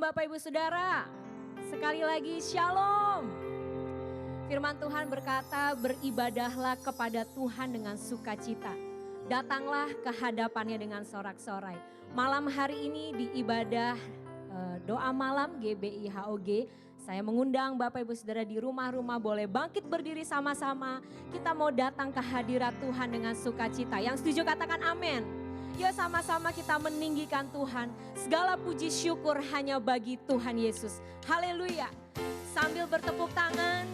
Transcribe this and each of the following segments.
Bapak Ibu Saudara. Sekali lagi shalom. Firman Tuhan berkata, beribadahlah kepada Tuhan dengan sukacita. Datanglah ke hadapannya dengan sorak-sorai. Malam hari ini di ibadah doa malam GBI HOG, saya mengundang Bapak Ibu Saudara di rumah-rumah boleh bangkit berdiri sama-sama. Kita mau datang ke hadirat Tuhan dengan sukacita. Yang setuju katakan amin. Yuk sama-sama kita meninggikan Tuhan. Segala puji syukur hanya bagi Tuhan Yesus. Haleluya. Sambil bertepuk tangan,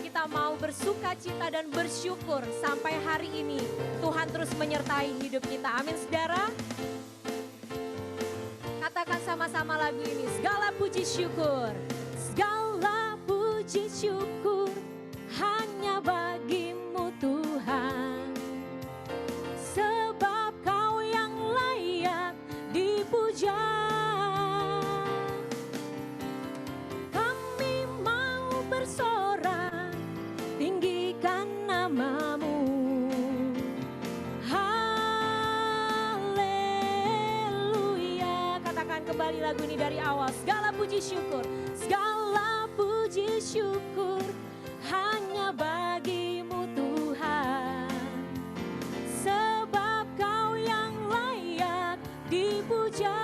kita mau bersukacita dan bersyukur sampai hari ini Tuhan terus menyertai hidup kita. Amin saudara. Katakan sama-sama lagu ini. Segala puji syukur. Segala puji syukur hanya bagimu Tuhan. Sebab kau yang layak dipuja. Kami mau bersorak, tinggikan namamu. Haleluya. Katakan kembali lagu ini dari awal. Segala puji syukur, segala puji syukur hanya bagimu Tuhan. Sebab kau yang layak dipuja.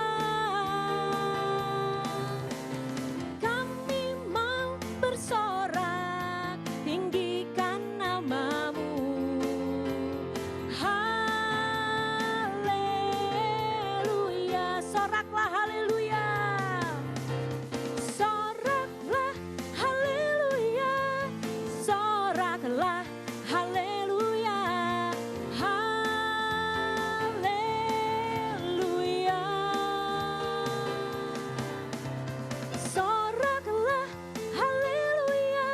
Kami mau bersorak, tinggikan namamu. Haleluya. Soraklah haleluya. Soraklah haleluya. Soraklah haleluya. Haleluya. Soraklah haleluya.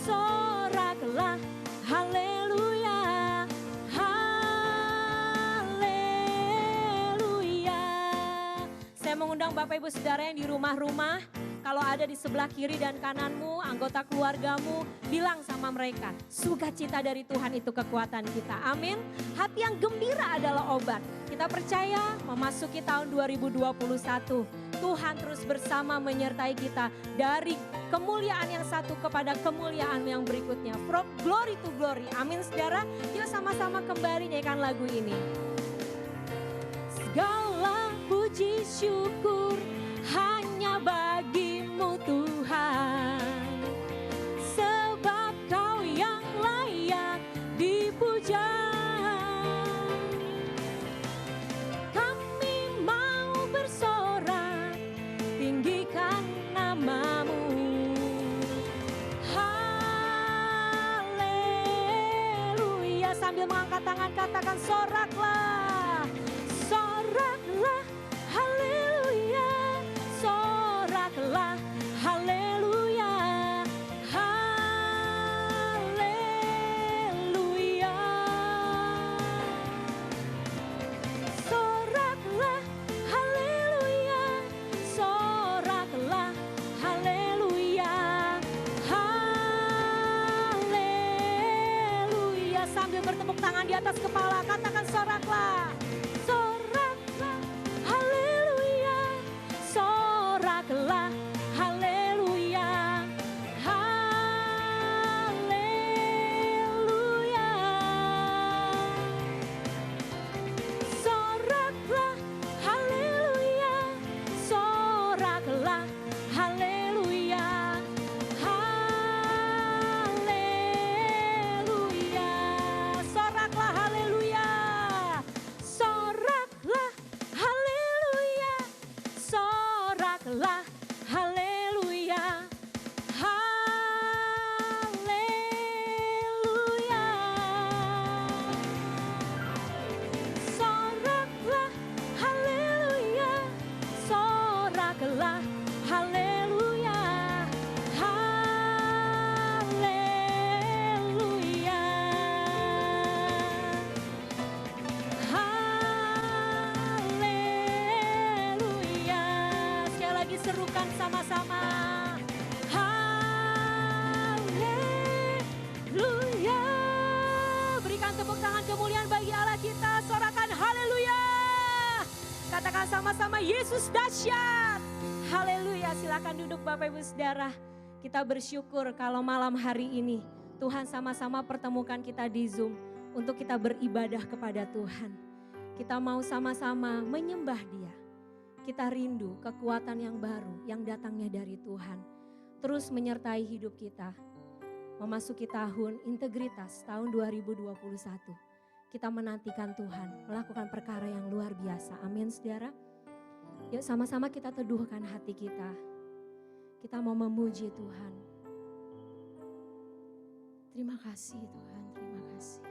Soraklah haleluya. Haleluya. Saya mengundang Bapak Ibu Saudara yang di rumah-rumah, kalau ada di sebelah kiri dan kananmu, anggota keluargamu, bilang sama mereka, sukacita dari Tuhan itu kekuatan kita. Amin. Hati yang gembira adalah obat. Kita percaya memasuki tahun 2021, Tuhan terus bersama menyertai kita dari kemuliaan yang satu kepada kemuliaan yang berikutnya. From glory to glory. Amin saudara. Yuk sama-sama kembali nyanyikan lagu ini. Segala puji syukur hanya bagimu Tuhan. Sebab kau yang layak dipuja. Kami mau bersorak, tinggikan namamu. Haleluya. Sambil mengangkat tangan katakan soraklah. Soraklah haleluya. Soraklah haleluya. Haleluya. Soraklah haleluya. Soraklah haleluya. Haleluya. Sambil bertepuk tangan di atas kepala katakan soraklah. Soraklah haleluya. Soraklah haleluya. Haleluya. Soraklah haleluya. Soraklah haleluya. Haleluya. Soraklah haleluya. Soraklah haleluya. Soraklah haleluya. Haleluya. Soraklah haleluya. Soraklah haleluya. Haleluya. Haleluya. Sekali lagi serukan sama-sama. Haleluya. Berikan tepuk tangan kemuliaan bagi Allah kita. Sorakan haleluya. Katakan sama-sama Yesus dahsyat. Haleluya. Silakan duduk Bapak Ibu Saudara. Kita bersyukur kalau malam hari ini Tuhan sama-sama pertemukan kita di Zoom untuk kita beribadah kepada Tuhan. Kita mau sama-sama menyembah Dia. Kita rindu kekuatan yang baru yang datangnya dari Tuhan. Terus menyertai hidup kita. Memasuki tahun integritas tahun 2021. Kita menantikan Tuhan melakukan perkara yang luar biasa. Amin saudara. Yuk sama-sama kita teduhkan hati kita. Kita mau memuji Tuhan. Terima kasih Tuhan, terima kasih.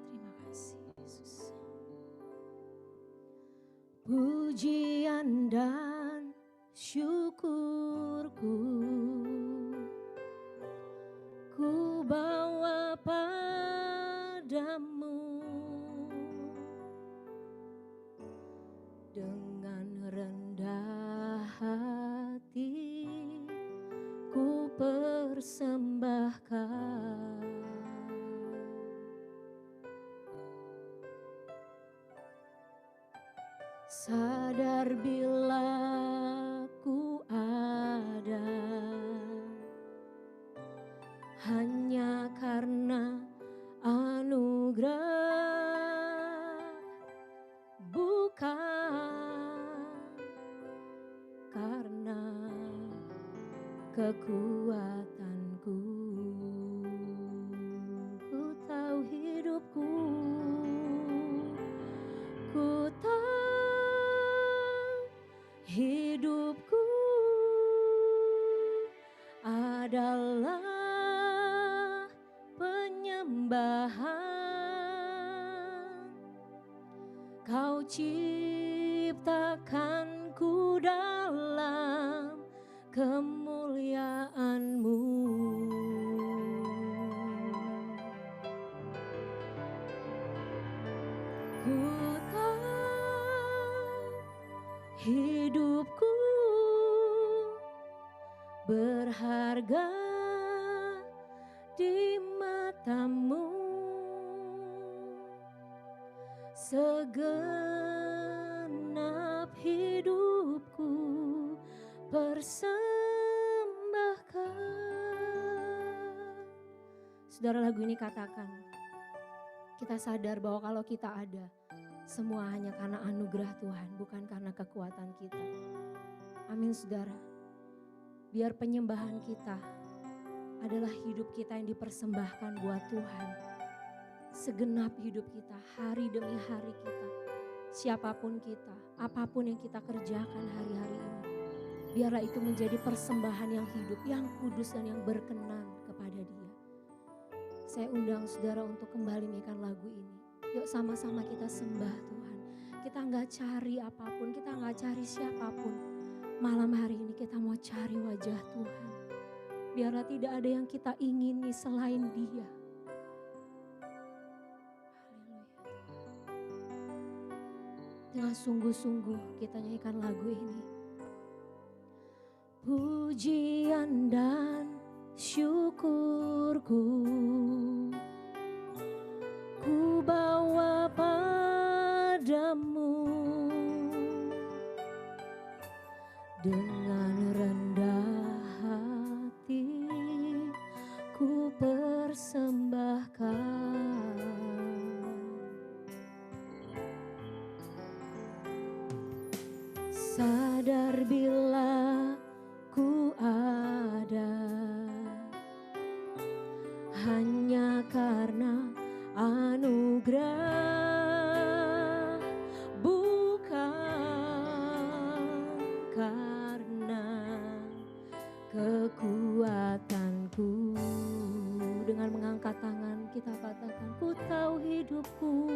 Terima kasih Yesus. Pujian dan syukurku ku bawa padamu dengan rendah hati ku persembahkan. Sadar bila ku ada hanya karena anugerah, bukan karena kekuatanku. Ku tahu hidupku, ku tahu hidupku adalah penyembahan. Kau ciptakanku dalam kemuliaan-Mu. Ku tahu hidupku berharga di mata-Mu. Segenap hidupku persembahkan. Saudara, lagu ini katakan, kita sadar bahwa kalau kita ada, semua hanya karena anugerah Tuhan, bukan karena kekuatan kita. Amin saudara. Biar penyembahan kita adalah hidup kita yang dipersembahkan buat Tuhan. Segenap hidup kita, hari demi hari kita, siapapun kita, apapun yang kita kerjakan hari-hari ini, biarlah itu menjadi persembahan yang hidup, yang kudus dan yang berkenan kepada Dia. Saya undang saudara untuk kembali menyanyikan lagu ini. Yuk sama-sama kita sembah Tuhan. Kita nggak cari apapun, kita nggak cari siapapun. Malam hari ini kita mau cari wajah Tuhan. Biarlah tidak ada yang kita ingini selain Dia. Dengan sungguh-sungguh kita nyanyikan lagu ini. Pujian dan syukurku ku bawa padamu dengan rendah hati ku persembahkan. Sadar bila ku ada hanya karena anugerah, bukan karena kekuatanku. Dengan mengangkat tangan kita katakan, ku tahu hidupku,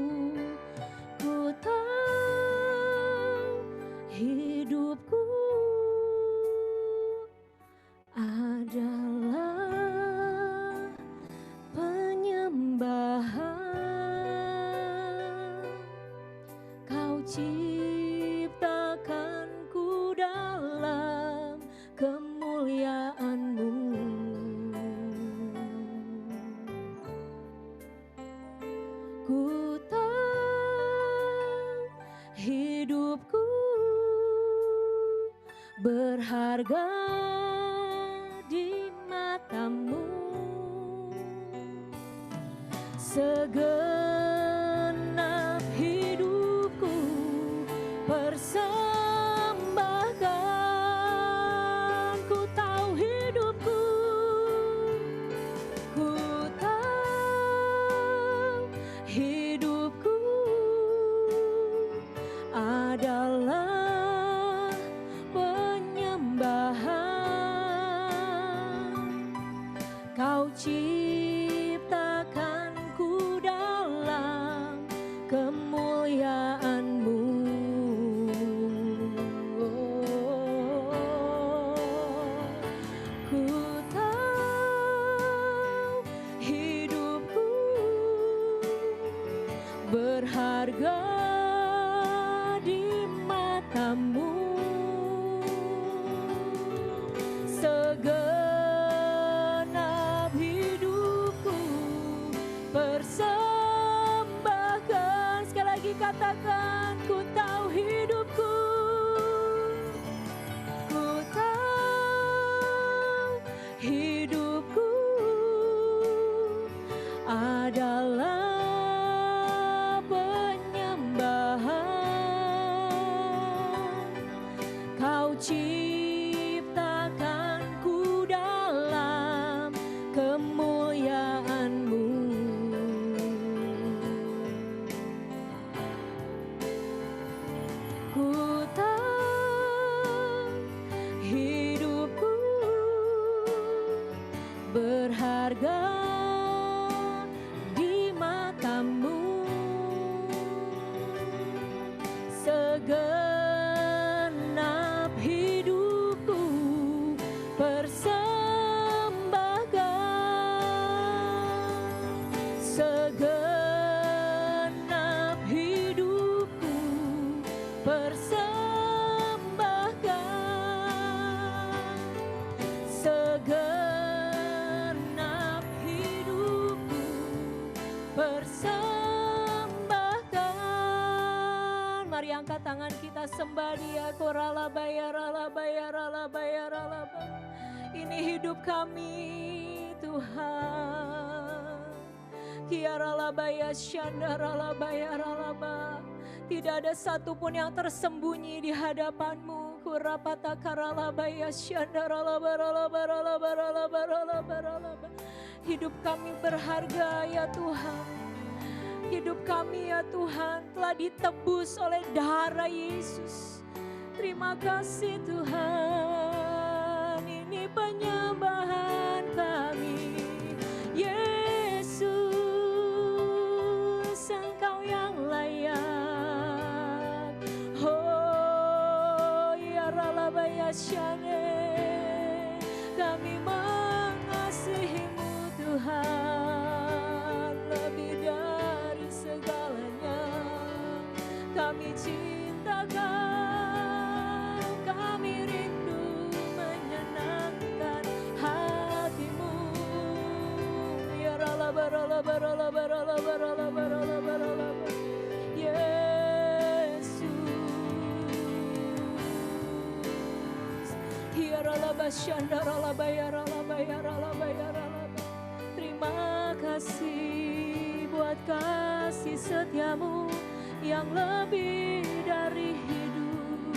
ku tahu hidupku adalah penyembahan. Kau ciptakanku dalam kemuliaan-Mu. Ku tahu hidupku berharga di matamu. Segenap hidupku persembahkan. Ku tahu hidupku, ku tahu hidupku adalah penyembahan. Kau ciptakanku dalam kemuliaan-Mu. Ku tahu hidupku berharga di matamu. Segenap hidupku persembahkan. Sekali lagi katakan, ku tahu hidupku, ku tahu hidupku adalah penyembahan. Kau ciptakanku dalam kemuliaan-Mu. Ku tahu hidupku berharga di matamu. Segenap hidupku persembahkan. Segenap hidupku persembahkan. Segenap hidupku persembahkan. Mari angkat tangan kita sembah Dia. Korala bayarala bayarala bayarala. Ini hidup kami Tuhan. Kiarala bayas syandarala bayarala ba. Tidak ada satupun yang tersembunyi di hadapan-Mu. Kurapata karala bayas syandarala barala barala barala barala barala. Hidup kami berharga ya Tuhan. Hidup kami ya Tuhan telah ditebus oleh darah Yesus. Terima kasih Tuhan. Ini penyembahan kami. Yesus, Engkau yang layak. Oh ya Ralabayasyane. Kami mengasihi-Mu Tuhan lebih dari segalanya. Kami cinta Kau, kami rindu menyenangkan hati-Mu. Ya Ralabarala barala barala barala barala barala. Terima kasih buat kasih setia-Mu yang lebih dari hidup.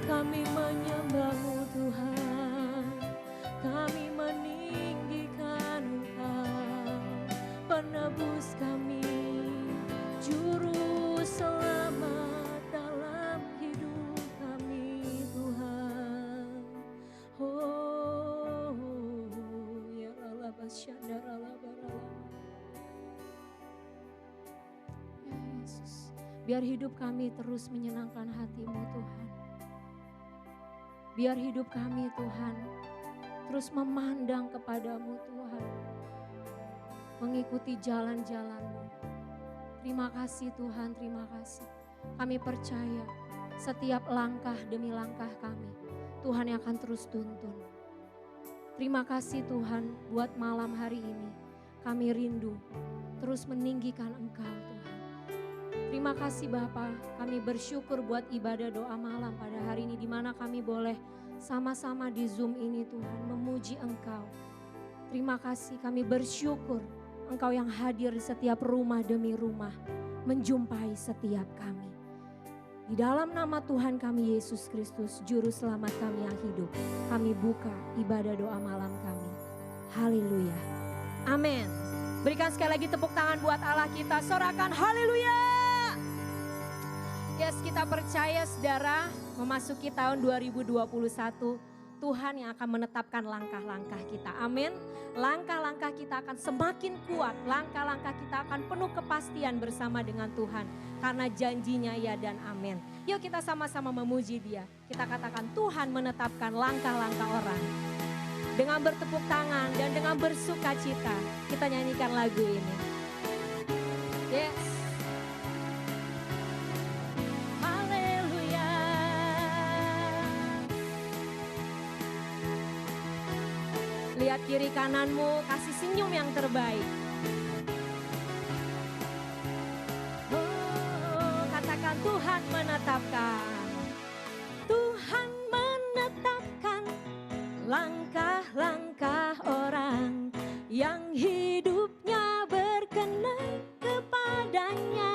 Kami menyembah-Mu Tuhan, kami meninggikan Engkau, penebus kami, juru selamat dalam hidup kami Tuhan. Oh, ya Allah basyandara barala. Ya Yesus, biar hidup kami terus menyenangkan hati-Mu Tuhan. Biar hidup kami Tuhan terus memandang kepadamu Tuhan. Mengikuti jalan-jalan-Mu. Terima kasih Tuhan, terima kasih. Kami percaya setiap langkah demi langkah kami, Tuhan yang akan terus tuntun. Terima kasih Tuhan buat malam hari ini. Kami rindu terus meninggikan Engkau Tuhan. Terima kasih Bapa, kami bersyukur buat ibadah doa malam pada hari ini di mana kami boleh sama-sama di Zoom ini Tuhan memuji Engkau. Terima kasih, kami bersyukur Engkau yang hadir di setiap rumah demi rumah, menjumpai setiap kami. Di dalam nama Tuhan kami Yesus Kristus, Juru Selamat kami yang hidup, kami buka ibadah doa malam kami. Haleluya. Amin. Berikan sekali lagi tepuk tangan buat Allah kita, sorakan haleluya. Yes, kita percaya saudara, memasuki tahun 2021, Tuhan yang akan menetapkan langkah-langkah kita. Amin. Langkah-langkah kita akan semakin kuat, langkah-langkah kita akan penuh kepastian bersama dengan Tuhan. Karena janjinya ya dan amin. Yuk kita sama-sama memuji Dia. Kita katakan Tuhan menetapkan langkah-langkah orang. Dengan bertepuk tangan dan dengan bersuka cita, kita nyanyikan lagu ini. Yes. Haleluya. Lihat kiri kananmu, kasih senyum yang terbaik. Katakan Tuhan menetapkan. Tuhan menetapkan langkah-langkah orang yang hidupnya berkenan kepadanya.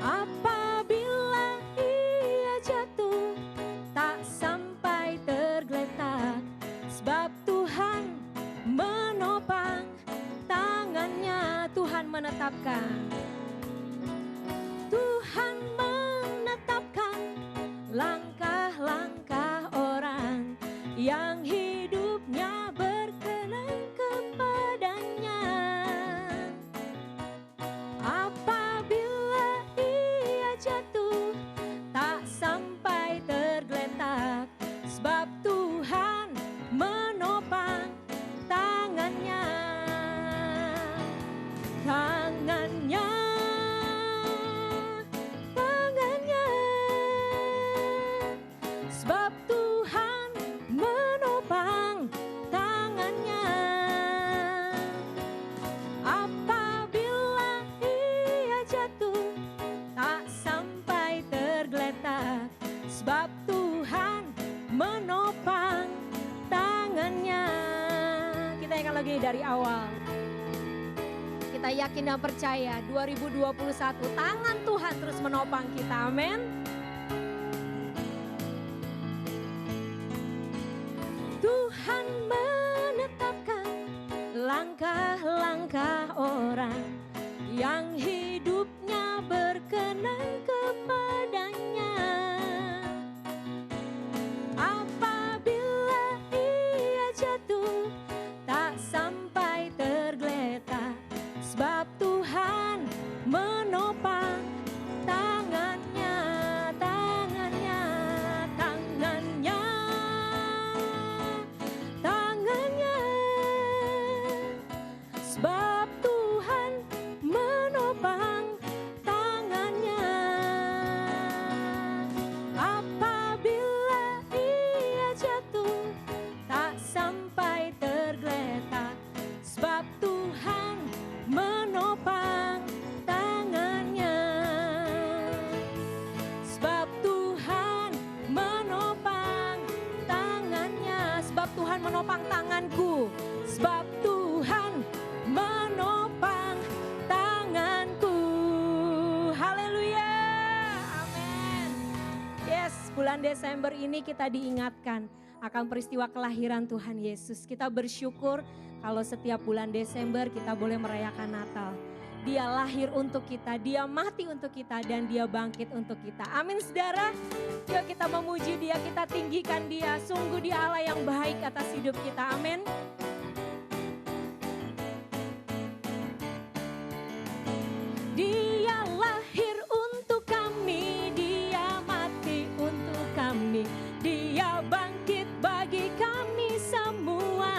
Apabila ia jatuh tak sampai tergeletak, sebab Tuhan menopang tangannya. Tuhan menetapkan. Tuhan menetapkan langkah-langkah orang yang hidupnya berkenan kepadanya. Apabila ia jatuh tak sampai tergeletak, sebab Tuhan menopang tangannya. Tangannya. Sebab Tuhan menopang tangannya. Kita ingat lagi dari awal. Kita yakin dan percaya 2021 tangan Tuhan terus menopang kita. Amin. Tuhan menetapkan langkah-langkah orang yang hidupnya berkenan kepadanya. Apabila ia jatuh tak sampai tergeletak, sebab Tuhan menopang tangannya, tangannya, tangannya, tangannya. Sebab Tuhan menopang tangannya. Apabila ia jatuh tak sampai tergeletak, sebab Tuhan menopang tangannya. Sebab Tuhan menopang tangannya. Sebab Tuhan menopang tanganku. Sebab Tuhan menopang tanganku. Haleluya. Amin. Yes, bulan Desember ini kita diingatkan akan peristiwa kelahiran Tuhan Yesus. Kita bersyukur kalau setiap bulan Desember kita boleh merayakan Natal. Dia lahir untuk kita, Dia mati untuk kita, dan Dia bangkit untuk kita. Amin saudara. Yuk kita memuji Dia, kita tinggikan Dia. Sungguh Dia Allah yang baik atas hidup kita. Amin. Dia lahir untuk kami, Dia mati untuk kami, Dia bangkit bagi kami semua.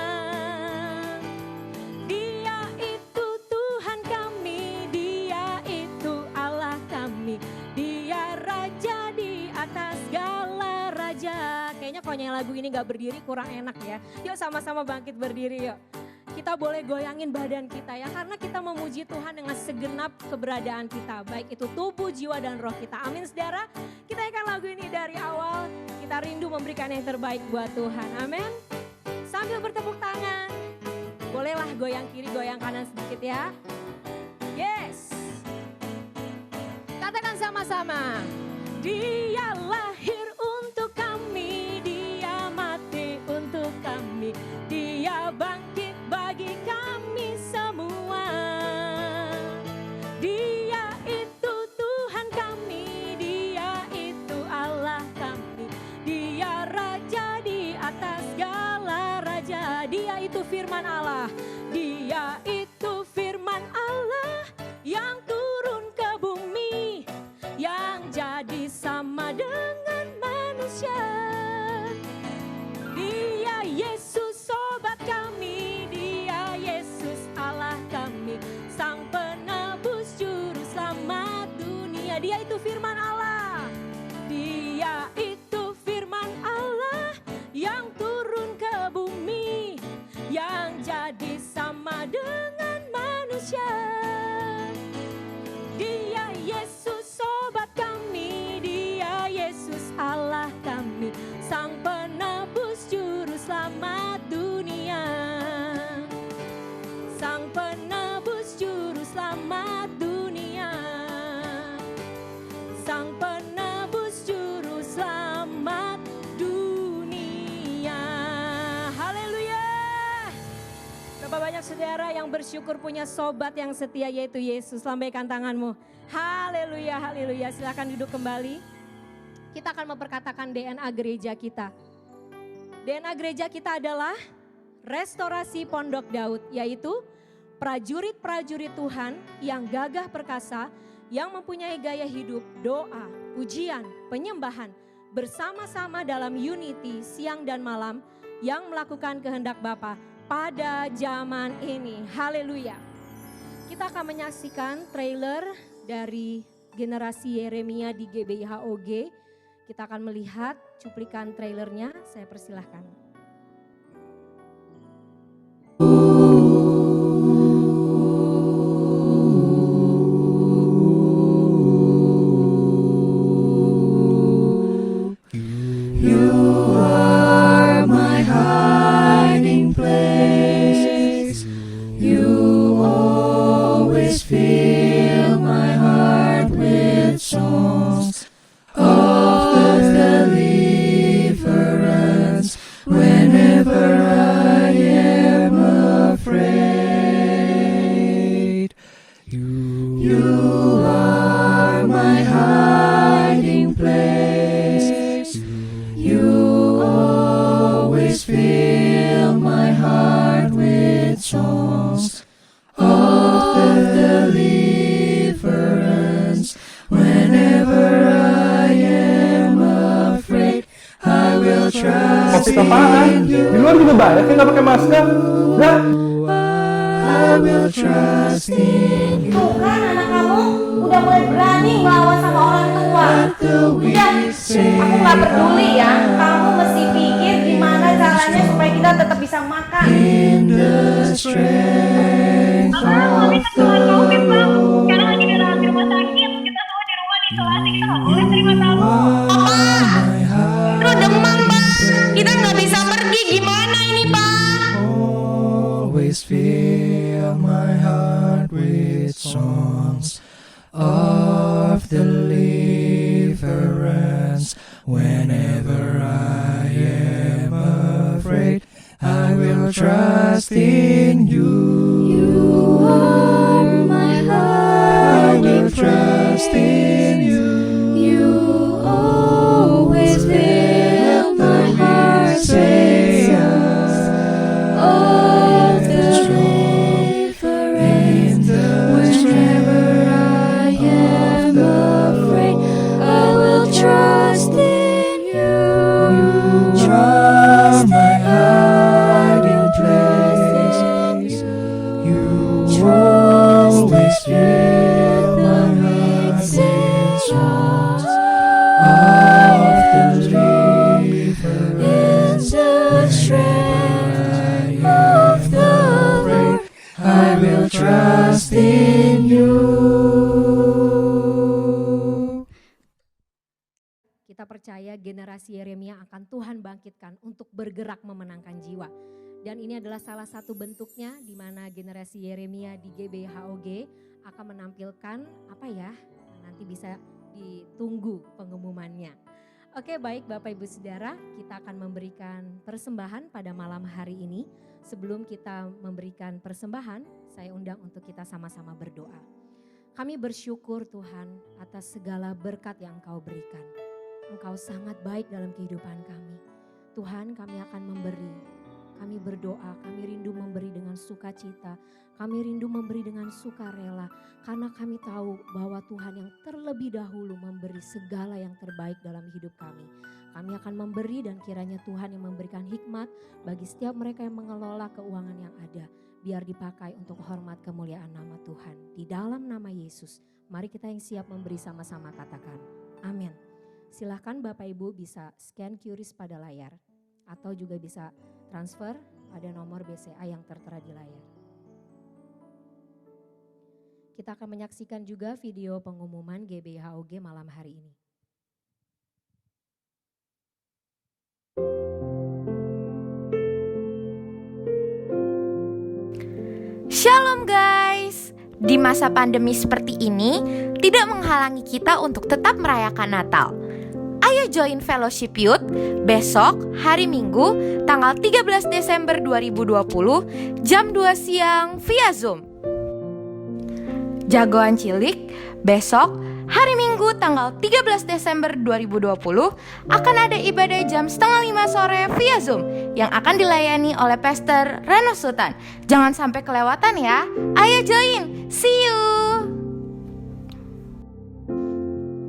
Dia itu Tuhan kami, Dia itu Allah kami, Dia Raja di atas segala raja. Kayaknya kalau nyanyi lagu ini gak berdiri kurang enak ya. Yuk sama-sama bangkit berdiri yuk. Kita boleh goyangin badan kita ya, karena kita memuji Tuhan dengan segenap keberadaan kita, baik itu tubuh, jiwa, dan roh kita. Amin saudara. Kita akan lagu ini dari awal. Kita rindu memberikan yang terbaik buat Tuhan. Amin. Sambil bertepuk tangan, bolehlah goyang kiri, goyang kanan sedikit ya. Yes. Katakan sama-sama. Dia lahir untuk kami, dia mati untuk kami, dia bangkit bagi kami semua. Dia itu Tuhan kami, dia itu Allah kami, dia raja di atas segala raja. Dia itu firman Allah, dia itu firman Allah yang turun ke bumi, yang jadi sama dengan manusia. Dia Yesus sobat kami, dia Yesus Allah kami, sang penebus juru selamat dunia. Dia itu firman Allah, dia itu firman Allah yang turun ke bumi, yang jadi sama dengan manusia. Dia Yesus sobat kami, dia Yesus Allah kami, sang penebus juru selamat dunia, sang penebus juru selamat dunia, sang penebus juru selamat dunia. Haleluya. Berapa banyak saudara yang bersyukur punya sobat yang setia, yaitu Yesus. Lambaikan tanganmu. Haleluya, haleluya. Silakan duduk kembali. Kita akan memperkatakan DNA gereja kita. DNA gereja kita adalah restorasi Pondok Daud, yaitu prajurit-prajurit Tuhan yang gagah perkasa, yang mempunyai gaya hidup, doa, pujian, penyembahan, bersama-sama dalam unity siang dan malam, yang melakukan kehendak Bapa pada zaman ini. Haleluya. Kita akan menyaksikan trailer dari generasi Yeremia di GBIHOG. Kita akan melihat cuplikan trailernya, saya persilahkan. Covid apaan? Di luar juga banyak yang nggak pakai masker. Nggak. Tuh kan anak kamu udah mulai berani ngelawan sama orang tua. Udah, aku nggak peduli ya. Kamu mesti pikir gimana caranya supaya kita tetap bisa makan. Mami tertular COVID, Bang. Sekarang lagi dirawat di rumah sakit. Kita semua di rumah diisolasi. Kita nggak boleh terima tamu. Lu demam, Bang. Kita nggak bisa pergi. Gimana ini, Pak? Always fill my heart with songs of deliverance. Whenever I am afraid, I will trust in you. You are my heart. I will trust in you. You always fill my heart with songs of deliverance. Whenever I am afraid, I will trust in you. Trust my hiding place. You generasi Yeremia akan Tuhan bangkitkan untuk bergerak memenangkan jiwa. Dan ini adalah salah satu bentuknya di mana generasi Yeremia di GBHOG akan menampilkan nanti bisa ditunggu pengumumannya. Oke, baik Bapak Ibu Saudara, kita akan memberikan persembahan pada malam hari ini. Sebelum kita memberikan persembahan, saya undang untuk kita sama-sama berdoa. Kami bersyukur Tuhan atas segala berkat yang Engkau berikan. Engkau sangat baik dalam kehidupan kami. Tuhan, kami akan memberi. Kami berdoa, kami rindu memberi dengan sukacita. Kami rindu memberi dengan sukarela. Karena kami tahu bahwa Tuhan yang terlebih dahulu memberi segala yang terbaik dalam hidup kami. Kami akan memberi dan kiranya Tuhan yang memberikan hikmat bagi setiap mereka yang mengelola keuangan yang ada. Biar dipakai untuk hormat kemuliaan nama Tuhan. Di dalam nama Yesus, mari kita yang siap memberi sama-sama katakan, amin. Silahkan Bapak Ibu bisa scan QRIS pada layar. Atau juga bisa transfer pada nomor BCA yang tertera di layar. Kita akan menyaksikan juga video pengumuman GBHOG malam hari ini. Shalom guys, di masa pandemi seperti ini tidak menghalangi kita untuk tetap merayakan Natal. Ayo join Fellowship Youth besok hari Minggu tanggal 13 Desember 2020 jam 2 siang via Zoom. Jagoan Cilik besok hari Minggu tanggal 13 Desember 2020 akan ada ibadah jam 4:30 sore via Zoom yang akan dilayani oleh Pastor Reno Sultan. Jangan sampai kelewatan ya. Ayo join. See you.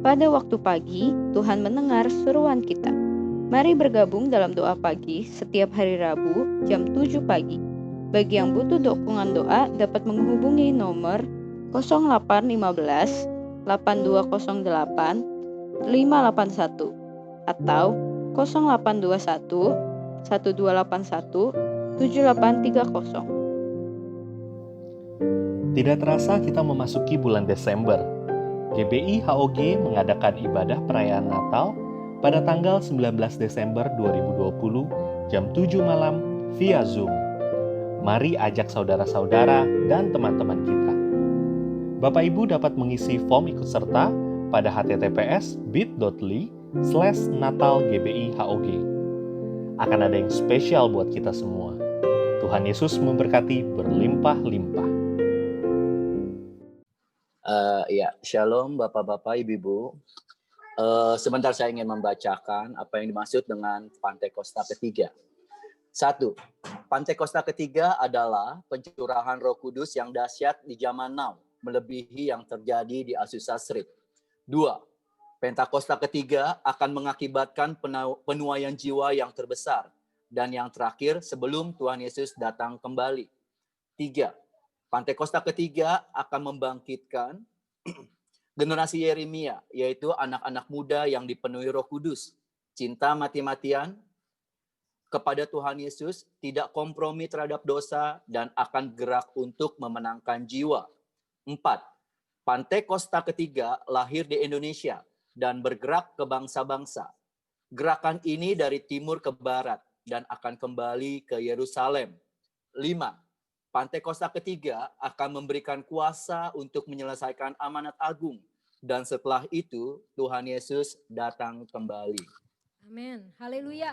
Pada waktu pagi, Tuhan mendengar seruan kita. Mari bergabung dalam doa pagi setiap hari Rabu jam 7 pagi. Bagi yang butuh dukungan doa dapat menghubungi nomor 0815 8208 581 atau 0821 1281 7830. Tidak terasa kita memasuki bulan Desember. GBI HOG mengadakan ibadah perayaan Natal pada tanggal 19 Desember 2020 jam 7 malam via Zoom. Mari ajak saudara-saudara dan teman-teman kita. Bapak Ibu dapat mengisi form ikut serta pada https://bit.ly/natalgbihog. Akan ada yang spesial buat kita semua. Tuhan Yesus memberkati berlimpah-limpah. Shalom Bapak-Bapak, Ibu-Ibu. Sebentar saya ingin membacakan apa yang dimaksud dengan Pantekosta ketiga. 1. Pantekosta ketiga adalah pencurahan Roh Kudus yang dahsyat di zaman now, melebihi yang terjadi di Azusa Street. 2. Pentakosta ketiga akan mengakibatkan penuaian jiwa yang terbesar dan yang terakhir sebelum Tuhan Yesus datang kembali. 3. Pantekosta ketiga akan membangkitkan generasi Yeremia, yaitu anak-anak muda yang dipenuhi Roh Kudus, cinta mati-matian kepada Tuhan Yesus, tidak kompromi terhadap dosa, dan akan gerak untuk memenangkan jiwa. 4. Pantekosta ketiga lahir di Indonesia dan bergerak ke bangsa-bangsa. Gerakan ini dari timur ke barat dan akan kembali ke Yerusalem. 5. Pantekosta ketiga akan memberikan kuasa untuk menyelesaikan amanat agung. Dan setelah itu Tuhan Yesus datang kembali. Amin. Haleluya.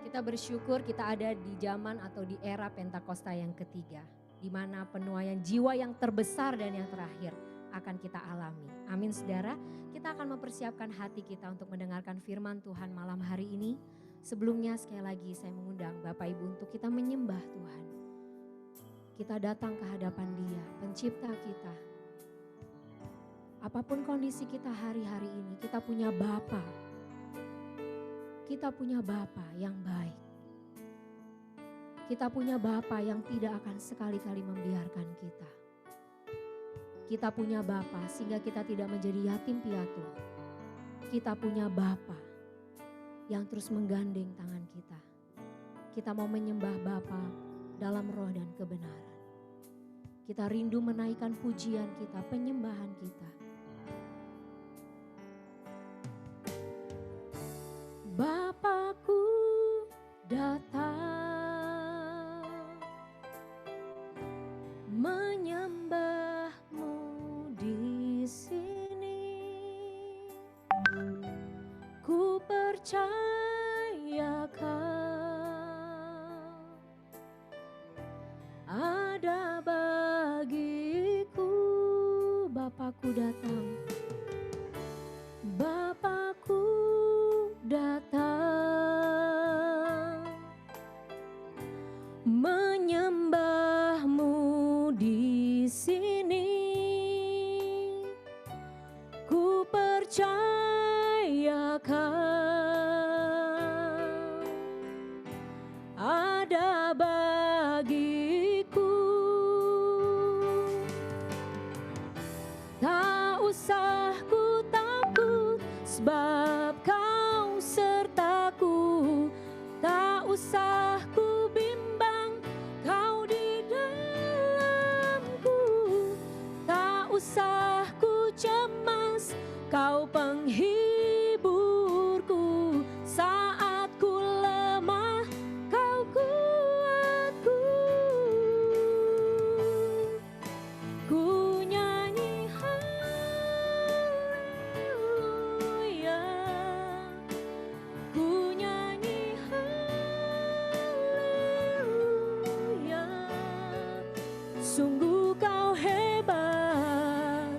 Kita bersyukur kita ada di zaman atau di era Pentakosta yang ketiga. Di mana penuaian jiwa yang terbesar dan yang terakhir akan kita alami. Amin saudara. Kita akan mempersiapkan hati kita untuk mendengarkan firman Tuhan malam hari ini. Sebelumnya sekali lagi saya mengundang Bapak Ibu untuk kita menyembah Tuhan. Kita datang ke hadapan Dia, pencipta kita. Apapun kondisi kita hari-hari ini, kita punya Bapa. Kita punya Bapa yang baik. Kita punya Bapa yang tidak akan sekali-kali membiarkan kita. Kita punya Bapa sehingga kita tidak menjadi yatim piatu. Kita punya Bapa yang terus menggandeng tangan kita. Kita mau menyembah Bapa dalam roh dan kebenaran. Kita rindu menaikkan pujian kita, penyembahan kita. percayakan ada bagiku. Bapakku datang, Bapakku datang, menyembahmu di sini. Ku percayakan ada bagiku. Tak usah ku takut, sebab Kau sertaku. Tak usah ku bimbang, Kau di dalamku. Tak usah ku cemas, Kau penghiburku. Saat ku lemah, Kau kuatku. Ku nyanyi haleluya, ku nyanyi haleluya. Sungguh Kau hebat,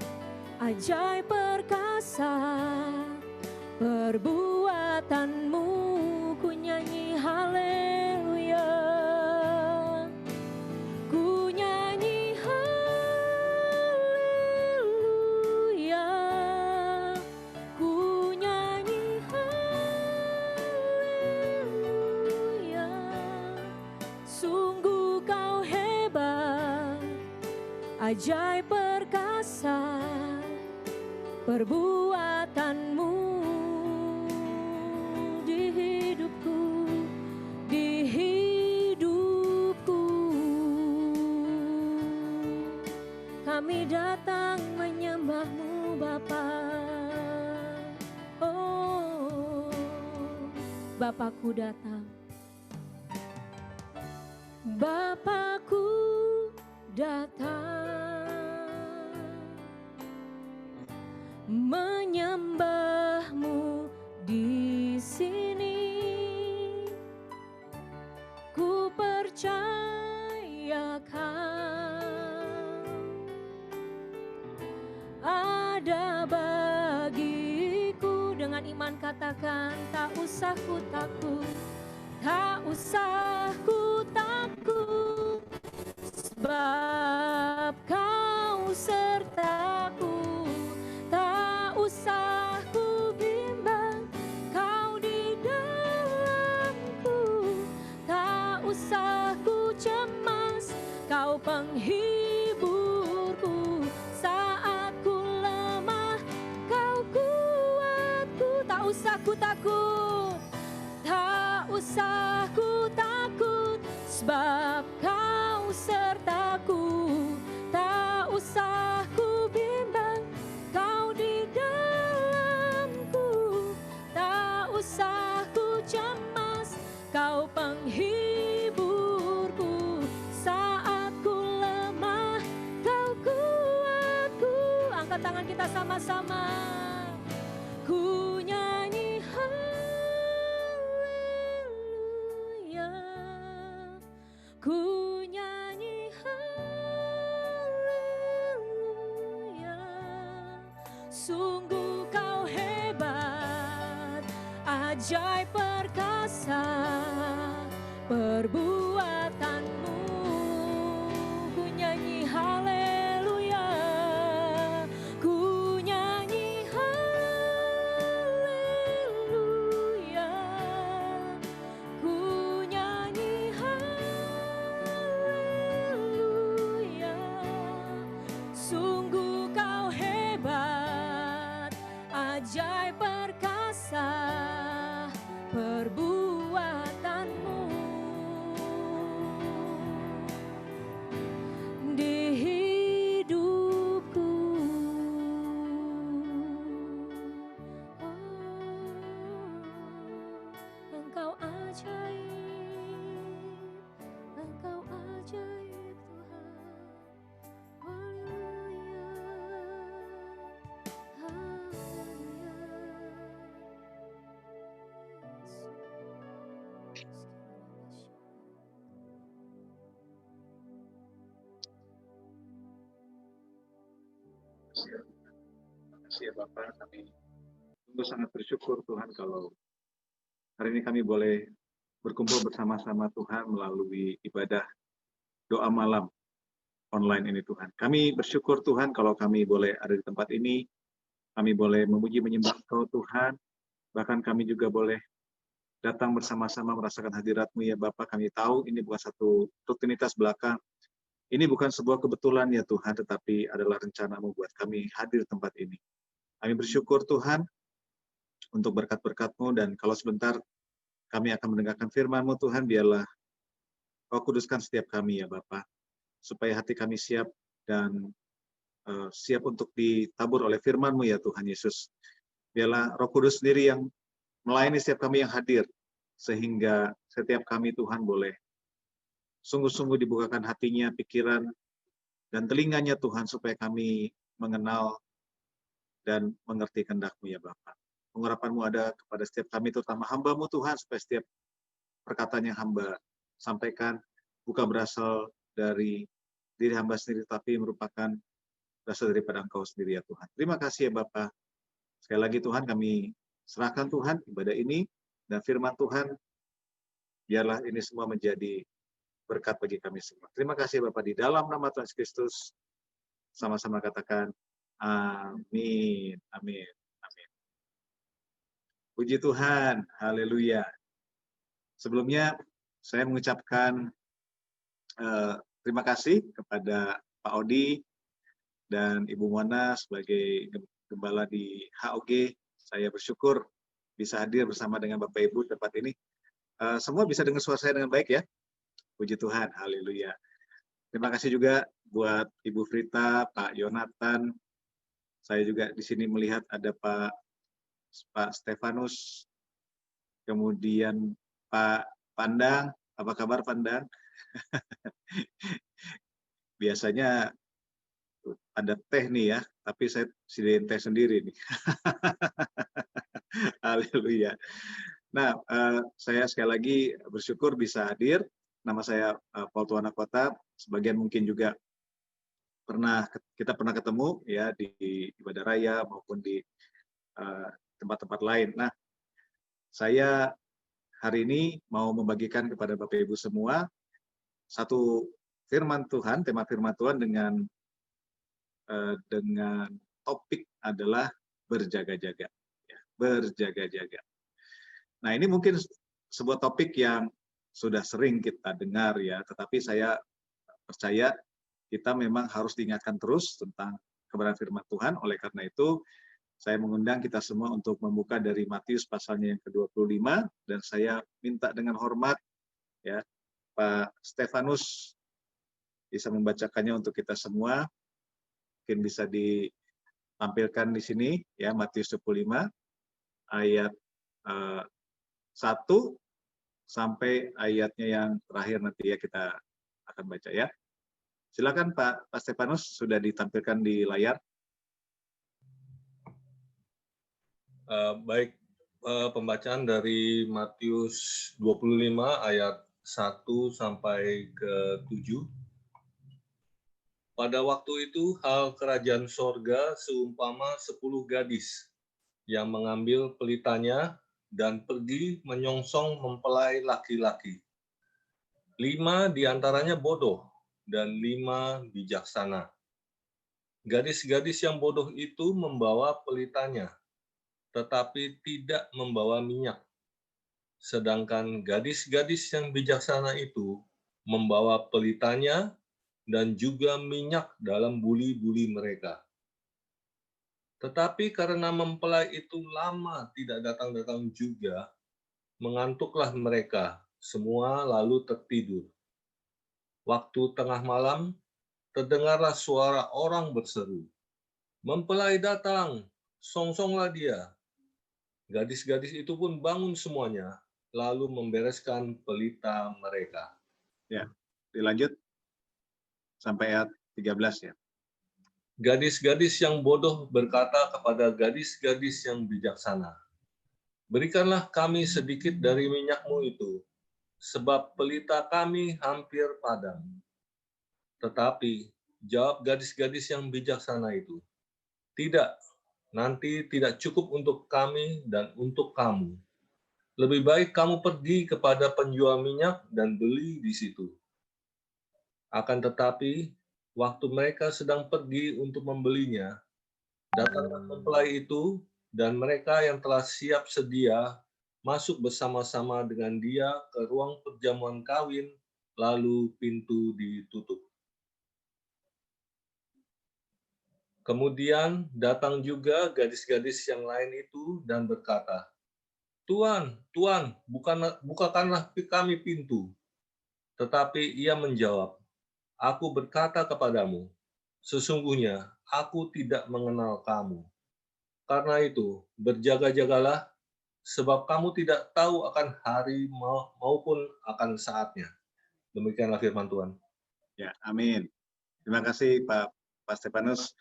ajaib perkasa, perbuatanmu. Ku nyanyi haleluya, ku nyanyi haleluya, ku nyanyi haleluya. Sungguh Kau hebat, ajaib perkasa, perbuatanmu di hidupku, di hidupku. Kami datang menyembah-Mu Bapa. Oh, Bapakku datang, Bapakku datang, menyembah-Mu di sini. Ku percayakan ada bagiku. Dengan iman katakan, tak usah ku takut, tak usah ku takut, sebab Kau sertaku. Tak usah ku bimbang, Kau di dalamku. Tak usah ku cemas, Kau penghiburku. Saat ku lemah, Kau kuatku. Tak usah ku takut, tak usah ku takut, sebab Kau sertaku. Tak usah ku bimbang, Kau di dalamku. Tak usah ku cemas, Kau penghiburku. Saat ku lemah, Kau kuatku. Angkat tangan kita sama-sama. Ku nyanyi haleluya, ku nyanyi haleluya. Sungguh Kau hebat, ajaib perkasa, perbuatanmu. Ku nyanyi haleluya, ku nyanyi haleluya, ku nyanyi haleluya. Sungguh Kau hebat, ajaib perkasa, perbuatanmu. Terima kasih ya Bapak, kami sungguh sangat bersyukur Tuhan kalau hari ini kami boleh berkumpul bersama-sama Tuhan melalui ibadah doa malam online ini Tuhan. Kami bersyukur Tuhan kalau kami boleh ada di tempat ini, kami boleh memuji menyembah Engkau Tuhan, bahkan kami juga boleh datang bersama-sama merasakan hadirat-Mu ya Bapak. Kami tahu ini bukan satu rutinitas belaka, ini bukan sebuah kebetulan ya Tuhan, tetapi adalah rencana-Mu buat kami hadir di tempat ini. Kami bersyukur Tuhan untuk berkat-berkat-Mu, dan kalau sebentar kami akan mendengarkan firman-Mu Tuhan, biarlah Kau kuduskan setiap kami ya Bapak, supaya hati kami siap dan siap untuk ditabur oleh firman-Mu ya Tuhan Yesus. Biarlah Roh Kudus sendiri yang melayani setiap kami yang hadir, sehingga setiap kami Tuhan boleh sungguh-sungguh dibukakan hatinya, pikiran, dan telinganya Tuhan, supaya kami mengenal dan mengerti kehendak-Mu ya Bapak. Pengharapan-Mu ada kepada setiap kami, terutama hamba-Mu Tuhan, supaya setiap perkataan yang hamba sampaikan bukan berasal dari diri hamba sendiri, tapi merupakan berasal daripada Engkau sendiri ya Tuhan. Terima kasih ya Bapak. Sekali lagi Tuhan, kami serahkan Tuhan ibadah ini dan firman Tuhan, biarlah ini semua menjadi berkat bagi kami semua. Terima kasih Bapak, di dalam nama Tuhan Yesus Kristus, sama-sama katakan amin, amin, amin. Puji Tuhan, haleluya. Sebelumnya saya mengucapkan terima kasih kepada Pak Odi dan Ibu Mona sebagai gembala di HOG. Saya bersyukur bisa hadir bersama dengan Bapak Ibu di tempat ini. Semua bisa dengar suara saya dengan baik ya? Puji Tuhan, haleluya. Terima kasih juga buat Ibu Frita, Pak Yonatan. Saya juga di sini melihat ada Pak Stefanus, kemudian Pak Pandang. Apa kabar Pandang? Biasanya ada teh nih ya, tapi saya sediain teh sendiri nih. Haleluya. Nah, saya sekali lagi bersyukur bisa hadir. Nama saya Paul Tuana Kota. Sebagian mungkin juga kita pernah ketemu ya di ibadah raya maupun di tempat-tempat lain. Nah, saya hari ini mau membagikan kepada Bapak Ibu semua satu firman Tuhan, tema firman Tuhan dengan topik adalah berjaga-jaga. Ya, berjaga-jaga. Nah, ini mungkin sebuah topik yang sudah sering kita dengar ya, tetapi saya percaya kita memang harus diingatkan terus tentang kebenaran firman Tuhan. Oleh karena itu, saya mengundang kita semua untuk membuka dari Matius pasalnya yang ke-25, dan saya minta dengan hormat ya Pak Stefanus bisa membacakannya untuk kita semua. Mungkin bisa ditampilkan di sini ya, Matius 25 ayat 1 sampai ayatnya yang terakhir nanti ya kita akan baca ya. Silakan Pak Stefanus, sudah ditampilkan di layar. Baik, pembacaan dari Matius 25 ayat 1 sampai ke 7. Pada waktu itu hal kerajaan sorga seumpama 10 gadis yang mengambil pelitanya dan pergi menyongsong mempelai laki-laki. 5 diantaranya bodoh dan 5 bijaksana. Gadis-gadis yang bodoh itu membawa pelitanya, tetapi tidak membawa minyak. Sedangkan gadis-gadis yang bijaksana itu membawa pelitanya dan juga minyak dalam buli-buli mereka. Tetapi karena mempelai itu lama tidak datang-datang juga, mengantuklah mereka semua lalu tertidur. Waktu tengah malam, terdengarlah suara orang berseru, "Mempelai datang, songsonglah dia." Gadis-gadis itu pun bangun semuanya, lalu membereskan pelita mereka. Ya, dilanjut sampai ayat 13 ya. Gadis-gadis yang bodoh berkata kepada gadis-gadis yang bijaksana, "Berikanlah kami sedikit dari minyakmu itu, sebab pelita kami hampir padam." Tetapi jawab gadis-gadis yang bijaksana itu, Tidak, nanti tidak cukup untuk kami dan untuk kamu. Lebih baik kamu pergi kepada penjual minyak dan beli di situ. Akan tetapi, waktu mereka sedang pergi untuk membelinya, datanglah mempelai itu, dan mereka yang telah siap sedia masuk bersama-sama dengan dia ke ruang perjamuan kawin, lalu pintu ditutup. Kemudian datang juga gadis-gadis yang lain itu dan berkata, "Tuan, Tuan, bukakanlah kami pintu." Tetapi ia menjawab, "Aku berkata kepadamu, sesungguhnya aku tidak mengenal kamu. Karena itu, berjaga-jagalah, sebab kamu tidak tahu akan hari maupun akan saatnya." Demikianlah firman Tuhan. Ya, amin. Terima kasih Pak Stefanus.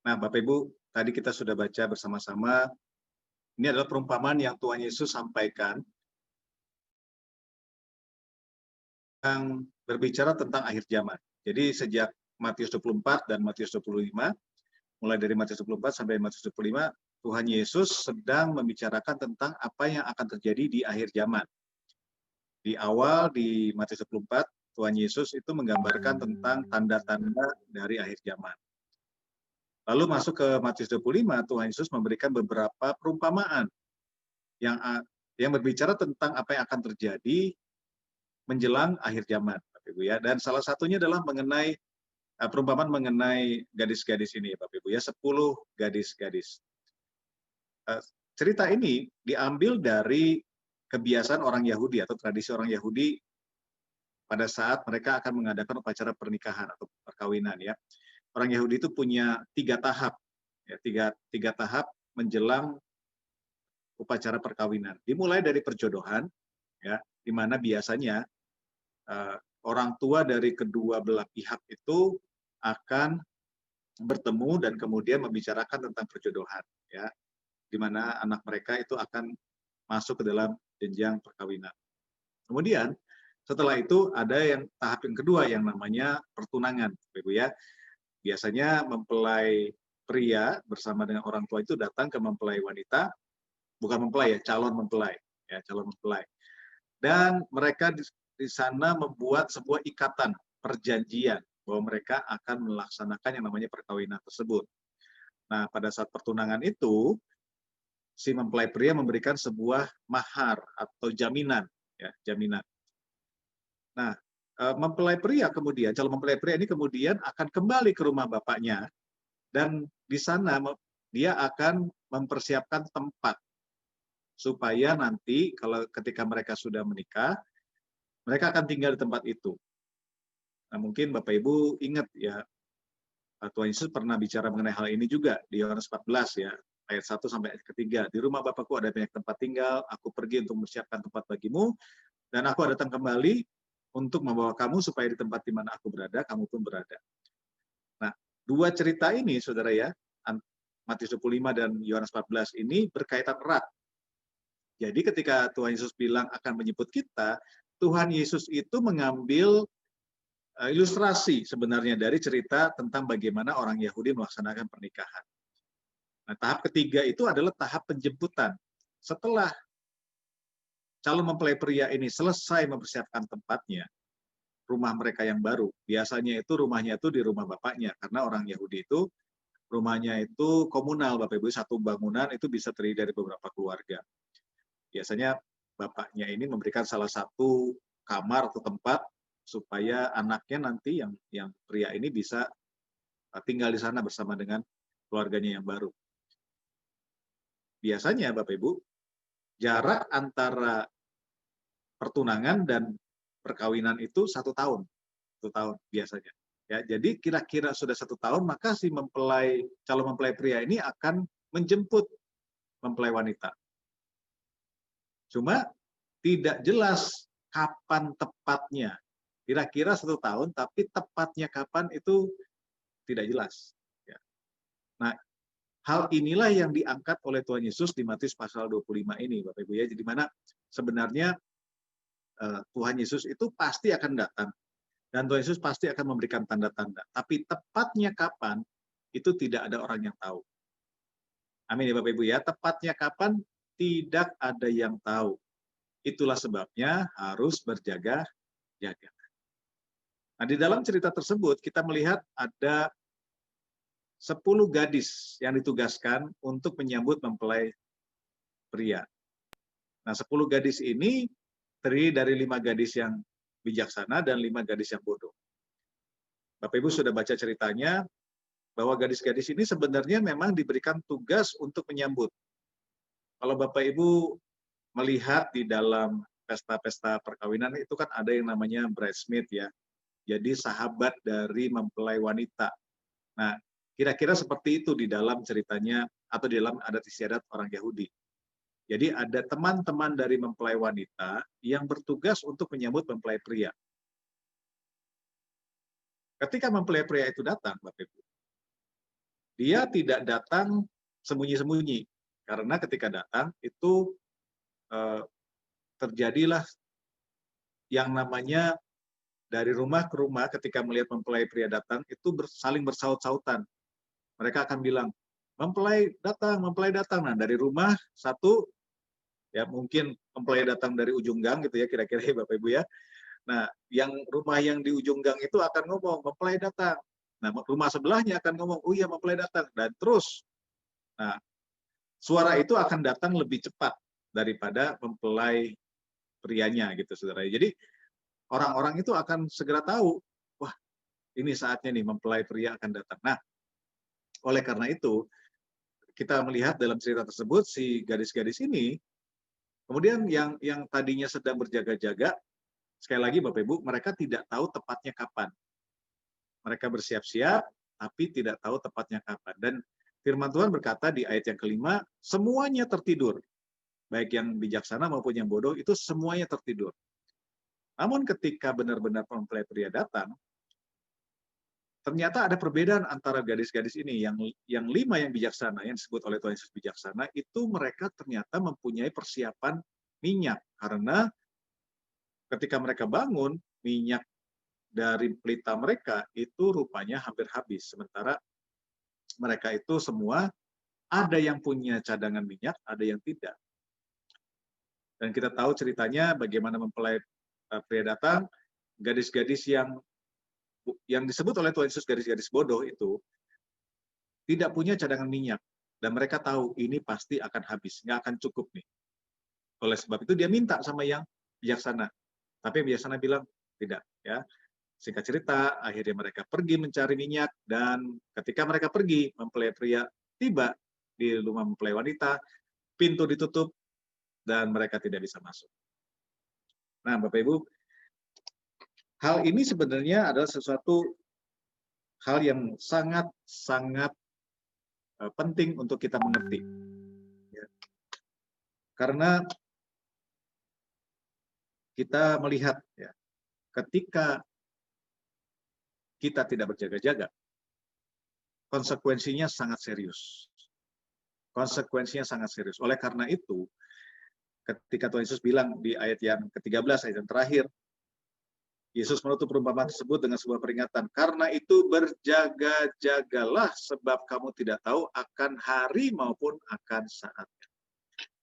Nah, Bapak Ibu, tadi kita sudah baca bersama-sama. Ini adalah perumpamaan yang Tuhan Yesus sampaikan yang berbicara tentang akhir zaman. Jadi sejak Matius 24 dan Matius 25, mulai dari Matius 24 sampai Matius 25, Tuhan Yesus sedang membicarakan tentang apa yang akan terjadi di akhir zaman. Di awal di Matius 24, Tuhan Yesus itu menggambarkan tentang tanda-tanda dari akhir zaman. Lalu masuk ke Matius 25, Tuhan Yesus memberikan beberapa perumpamaan yang berbicara tentang apa yang akan terjadi menjelang akhir zaman, Bapak Ibu ya. Dan salah satunya adalah mengenai perumpamaan mengenai gadis-gadis ini, Bapak Ibu ya, 10 gadis-gadis. Cerita ini diambil dari kebiasaan orang Yahudi atau tradisi orang Yahudi pada saat mereka akan mengadakan upacara pernikahan atau perkawinan ya. Orang Yahudi itu punya 3 tahap, ya, tiga tahap menjelang upacara perkawinan. Dimulai dari perjodohan, ya, di mana biasanya orang tua dari kedua belah pihak itu akan bertemu dan kemudian membicarakan tentang perjodohan, ya, di mana anak mereka itu akan masuk ke dalam jenjang perkawinan. Kemudian setelah itu ada yang tahap yang kedua yang namanya pertunangan, Ibu ya. Biasanya mempelai pria bersama dengan orang tua itu datang ke mempelai wanita, bukan mempelai ya, calon mempelai, ya, calon mempelai. Dan mereka di sana membuat sebuah ikatan perjanjian bahwa mereka akan melaksanakan yang namanya perkawinan tersebut. Nah, pada saat pertunangan itu, si mempelai pria memberikan sebuah mahar atau jaminan, ya, jaminan. Nah, mempelai pria kemudian, calon mempelai pria ini kemudian akan kembali ke rumah bapaknya dan di sana dia akan mempersiapkan tempat supaya nanti kalau ketika mereka sudah menikah, mereka akan tinggal di tempat itu. Nah, mungkin Bapak Ibu ingat ya, Tuhan Yesus pernah bicara mengenai hal ini juga di Yohanes 14 ya, ayat 1 sampai ayat ketiga. Di rumah Bapakku ada banyak tempat tinggal, aku pergi untuk mempersiapkan tempat bagimu, dan aku datang kembali untuk membawa kamu supaya di tempat di mana aku berada, kamu pun berada. Nah, dua cerita ini, saudara ya, Matius 25 dan Yohanes 14 ini berkaitan erat. Jadi ketika Tuhan Yesus bilang akan menyebut kita, Tuhan Yesus itu mengambil ilustrasi sebenarnya dari cerita tentang bagaimana orang Yahudi melaksanakan pernikahan. Nah, tahap ketiga itu adalah tahap penjemputan. Setelah calon mempelai pria ini selesai mempersiapkan tempatnya, rumah mereka yang baru. Biasanya itu rumahnya itu di rumah bapaknya, karena orang Yahudi itu rumahnya itu komunal, Bapak Ibu, satu bangunan itu bisa terdiri dari beberapa keluarga. Biasanya bapaknya ini memberikan salah satu kamar atau tempat supaya anaknya nanti yang pria ini bisa tinggal di sana bersama dengan keluarganya yang baru. Biasanya Bapak Ibu, jarak antara pertunangan dan perkawinan itu 1 tahun, 1 tahun biasanya. Ya, jadi kira-kira sudah 1 tahun, maka si calon mempelai pria ini akan menjemput mempelai wanita. Cuma tidak jelas kapan tepatnya. Kira-kira 1 tahun, tapi tepatnya kapan itu tidak jelas. Ya. Nah, hal inilah yang diangkat oleh Tuhan Yesus di Matius pasal 25 ini, Bapak Ibu ya. Jadi mana sebenarnya Tuhan Yesus itu pasti akan datang dan Tuhan Yesus pasti akan memberikan tanda-tanda. Tapi tepatnya kapan itu tidak ada orang yang tahu. Amin ya Bapak Ibu ya. Tepatnya kapan? Tidak ada yang tahu. Itulah sebabnya harus berjaga-jaga. Nah, di dalam cerita tersebut kita melihat ada 10 gadis yang ditugaskan untuk menyambut mempelai pria. Nah, 10 gadis ini terdiri dari 5 gadis yang bijaksana dan 5 gadis yang bodoh. Bapak Ibu sudah baca ceritanya, bahwa gadis-gadis ini sebenarnya memang diberikan tugas untuk menyambut. Kalau Bapak Ibu melihat di dalam pesta-pesta perkawinan itu kan ada yang namanya bridesmaid ya. Jadi sahabat dari mempelai wanita. Nah, kira-kira seperti itu di dalam ceritanya atau di dalam adat istiadat orang Yahudi. Jadi ada teman-teman dari mempelai wanita yang bertugas untuk menyambut mempelai pria. Ketika mempelai pria itu datang, Bapak Ibu, dia tidak datang sembunyi-sembunyi, karena ketika datang itu terjadilah yang namanya dari rumah ke rumah ketika melihat mempelai pria datang itu saling bersaut-sautan. Mereka akan bilang, mempelai datang, mempelai datang. Nah, dari rumah satu, ya mungkin mempelai datang dari ujung gang gitu ya, kira-kira ya Bapak Ibu ya. Nah, rumah yang di ujung gang itu akan ngomong, mempelai datang. Nah, rumah sebelahnya akan ngomong, oh iya mempelai datang. Dan terus, nah, suara itu akan datang lebih cepat daripada mempelai prianya gitu, saudara. Jadi, orang-orang itu akan segera tahu, wah ini saatnya nih mempelai pria akan datang. Nah, oleh karena itu, kita melihat dalam cerita tersebut, si gadis-gadis ini, kemudian yang tadinya sedang berjaga-jaga, sekali lagi Bapak Ibu, mereka tidak tahu tepatnya kapan. Mereka bersiap-siap, tapi tidak tahu tepatnya kapan. Dan firman Tuhan berkata di ayat yang kelima, semuanya tertidur. Baik yang bijaksana maupun yang bodoh, itu semuanya tertidur. Namun ketika benar-benar mempelai pria datang, ternyata ada perbedaan antara gadis-gadis ini. Yang 5 yang bijaksana, yang disebut oleh Tuhan Yesus bijaksana, itu mereka ternyata mempunyai persiapan minyak. Karena ketika mereka bangun, minyak dari pelita mereka itu rupanya hampir habis. Sementara mereka itu semua ada yang punya cadangan minyak, ada yang tidak. Dan kita tahu ceritanya bagaimana mempelai pria datang, gadis-gadis yang disebut oleh Tuhan Yesus gadis-gadis bodoh itu tidak punya cadangan minyak. Dan mereka tahu ini pasti akan habis, nggak akan cukup nih. Oleh sebab itu dia minta sama yang bijaksana. Tapi yang bijaksana bilang, tidak. Ya. Singkat cerita, akhirnya mereka pergi mencari minyak, dan ketika mereka pergi, mempelai pria tiba di rumah mempelai wanita, pintu ditutup, dan mereka tidak bisa masuk. Nah, Bapak Ibu, hal ini sebenarnya adalah sesuatu hal yang sangat-sangat penting untuk kita mengerti. Ya. Karena kita melihat, ya, ketika kita tidak berjaga-jaga, konsekuensinya sangat serius. Konsekuensinya sangat serius. Oleh karena itu, ketika Tuhan Yesus bilang di ayat yang ke-13, ayat yang terakhir, Yesus menutup perumpamaan tersebut dengan sebuah peringatan. Karena itu berjaga-jagalah, sebab kamu tidak tahu akan hari maupun akan saatnya.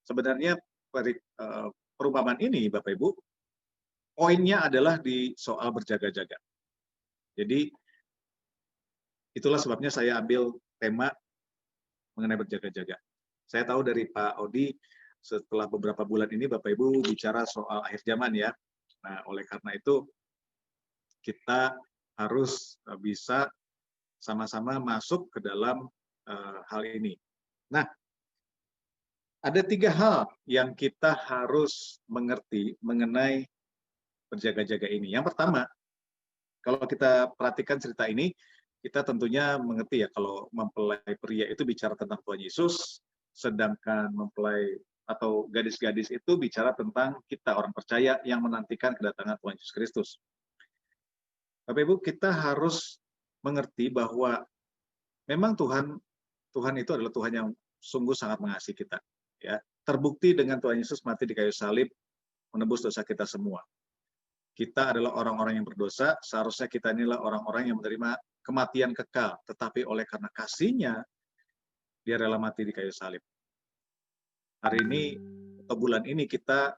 Sebenarnya perumpamaan ini, Bapak Ibu, poinnya adalah di soal berjaga-jaga. Jadi, itulah sebabnya saya ambil tema mengenai berjaga-jaga. Saya tahu dari Pak Odi, setelah beberapa bulan ini Bapak Ibu bicara soal akhir zaman ya. Nah, oleh karena itu, kita harus bisa sama-sama masuk ke dalam hal ini. Nah, ada 3 hal yang kita harus mengerti mengenai berjaga-jaga ini. Yang pertama, kalau kita perhatikan cerita ini, kita tentunya mengerti ya kalau mempelai pria itu bicara tentang Tuhan Yesus, sedangkan mempelai atau gadis-gadis itu bicara tentang kita orang percaya yang menantikan kedatangan Tuhan Yesus Kristus. Bapak Ibu, kita harus mengerti bahwa memang Tuhan itu adalah Tuhan yang sungguh sangat mengasihi kita. Ya, terbukti dengan Tuhan Yesus mati di kayu salib menebus dosa kita semua. Kita adalah orang-orang yang berdosa, seharusnya kita inilah orang-orang yang menerima kematian kekal, tetapi oleh karena kasih-Nya, dia rela mati di kayu salib. Hari ini, atau bulan ini kita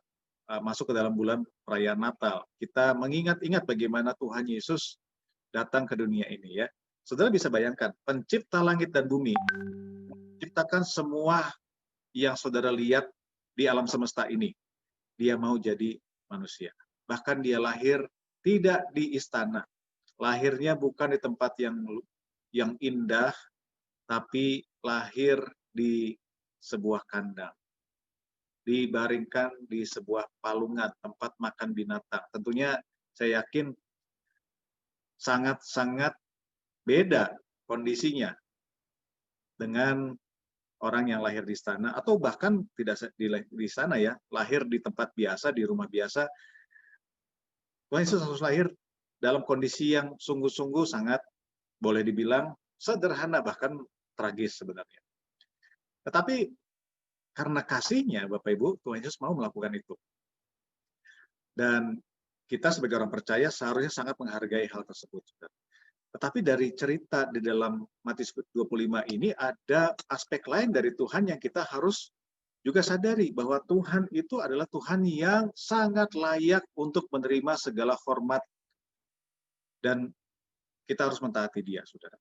masuk ke dalam bulan perayaan Natal. Kita mengingat-ingat bagaimana Tuhan Yesus datang ke dunia ini ya. Saudara bisa bayangkan, pencipta langit dan bumi, menciptakan semua yang saudara lihat di alam semesta ini. Dia mau jadi manusia. Bahkan dia lahir tidak di istana. Lahirnya bukan di tempat yang indah, tapi lahir di sebuah kandang. Dibaringkan di sebuah palungan, tempat makan binatang. Tentunya saya yakin sangat-sangat beda kondisinya dengan orang yang lahir di istana, atau bahkan tidak di sana ya, lahir di tempat biasa, di rumah biasa. Tuhan Yesus harus lahir dalam kondisi yang sungguh-sungguh sangat, boleh dibilang, sederhana, bahkan tragis sebenarnya. Tetapi karena kasih-Nya, Bapak Ibu, Tuhan Yesus mau melakukan itu. Dan kita sebagai orang percaya seharusnya sangat menghargai hal tersebut. Tetapi dari cerita di dalam Matius 25 ini ada aspek lain dari Tuhan yang kita harus juga sadari, bahwa Tuhan itu adalah Tuhan yang sangat layak untuk menerima segala hormat, dan kita harus mentaati Dia, saudara.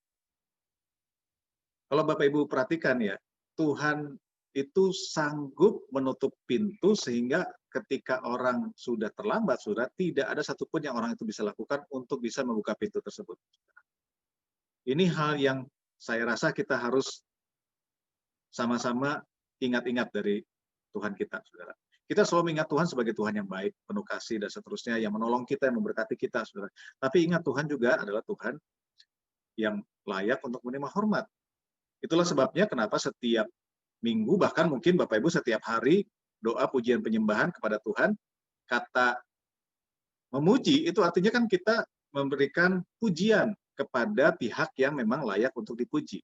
Kalau Bapak Ibu perhatikan ya, Tuhan itu sanggup menutup pintu sehingga ketika orang sudah terlambat, saudara, tidak ada satupun yang orang itu bisa lakukan untuk bisa membuka pintu tersebut. Ini hal yang saya rasa kita harus sama-sama ingat-ingat dari Tuhan kita, saudara. Kita selalu mengingat Tuhan sebagai Tuhan yang baik, penuh kasih dan seterusnya, yang menolong kita, yang memberkati kita, saudara. Tapi ingat, Tuhan juga adalah Tuhan yang layak untuk menerima hormat. Itulah sebabnya kenapa setiap minggu, bahkan mungkin Bapak Ibu setiap hari, doa pujian penyembahan kepada Tuhan, kata memuji itu artinya kan kita memberikan pujian kepada pihak yang memang layak untuk dipuji.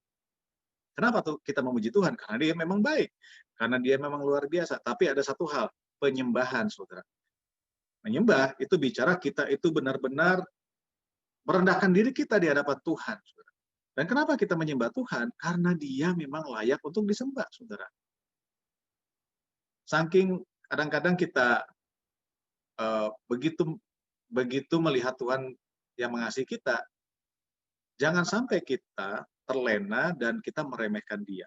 Kenapa tuh kita memuji Tuhan? Karena Dia memang baik, karena Dia memang luar biasa. Tapi ada satu hal, penyembahan, saudara. Menyembah itu bicara kita itu benar-benar merendahkan diri kita di hadapan Tuhan, saudara. Dan kenapa kita menyembah Tuhan? Karena Dia memang layak untuk disembah, saudara. Saking kadang-kadang kita begitu melihat Tuhan yang mengasihi kita, jangan sampai kita terlena dan kita meremehkan Dia.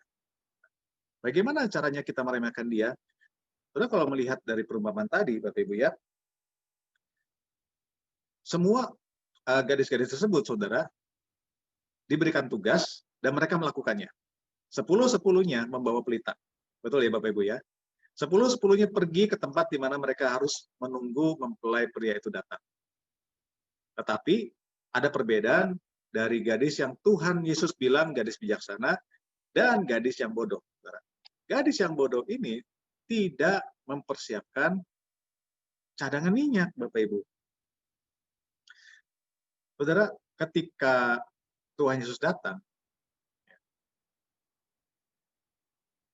Bagaimana caranya kita meremehkan Dia? Saudara, kalau melihat dari perumpamaan tadi, Bapak Ibu ya, semua gadis-gadis tersebut, saudara, diberikan tugas dan mereka melakukannya. 10-10-nya membawa pelita. Betul ya Bapak Ibu ya? 10-10-nya pergi ke tempat di mana mereka harus menunggu mempelai pria itu datang. Tetapi ada perbedaan dari gadis yang Tuhan Yesus bilang gadis bijaksana dan gadis yang bodoh. Gadis yang bodoh ini tidak mempersiapkan cadangan minyak, Bapak Ibu. Saudara, ketika Tuhan Yesus datang,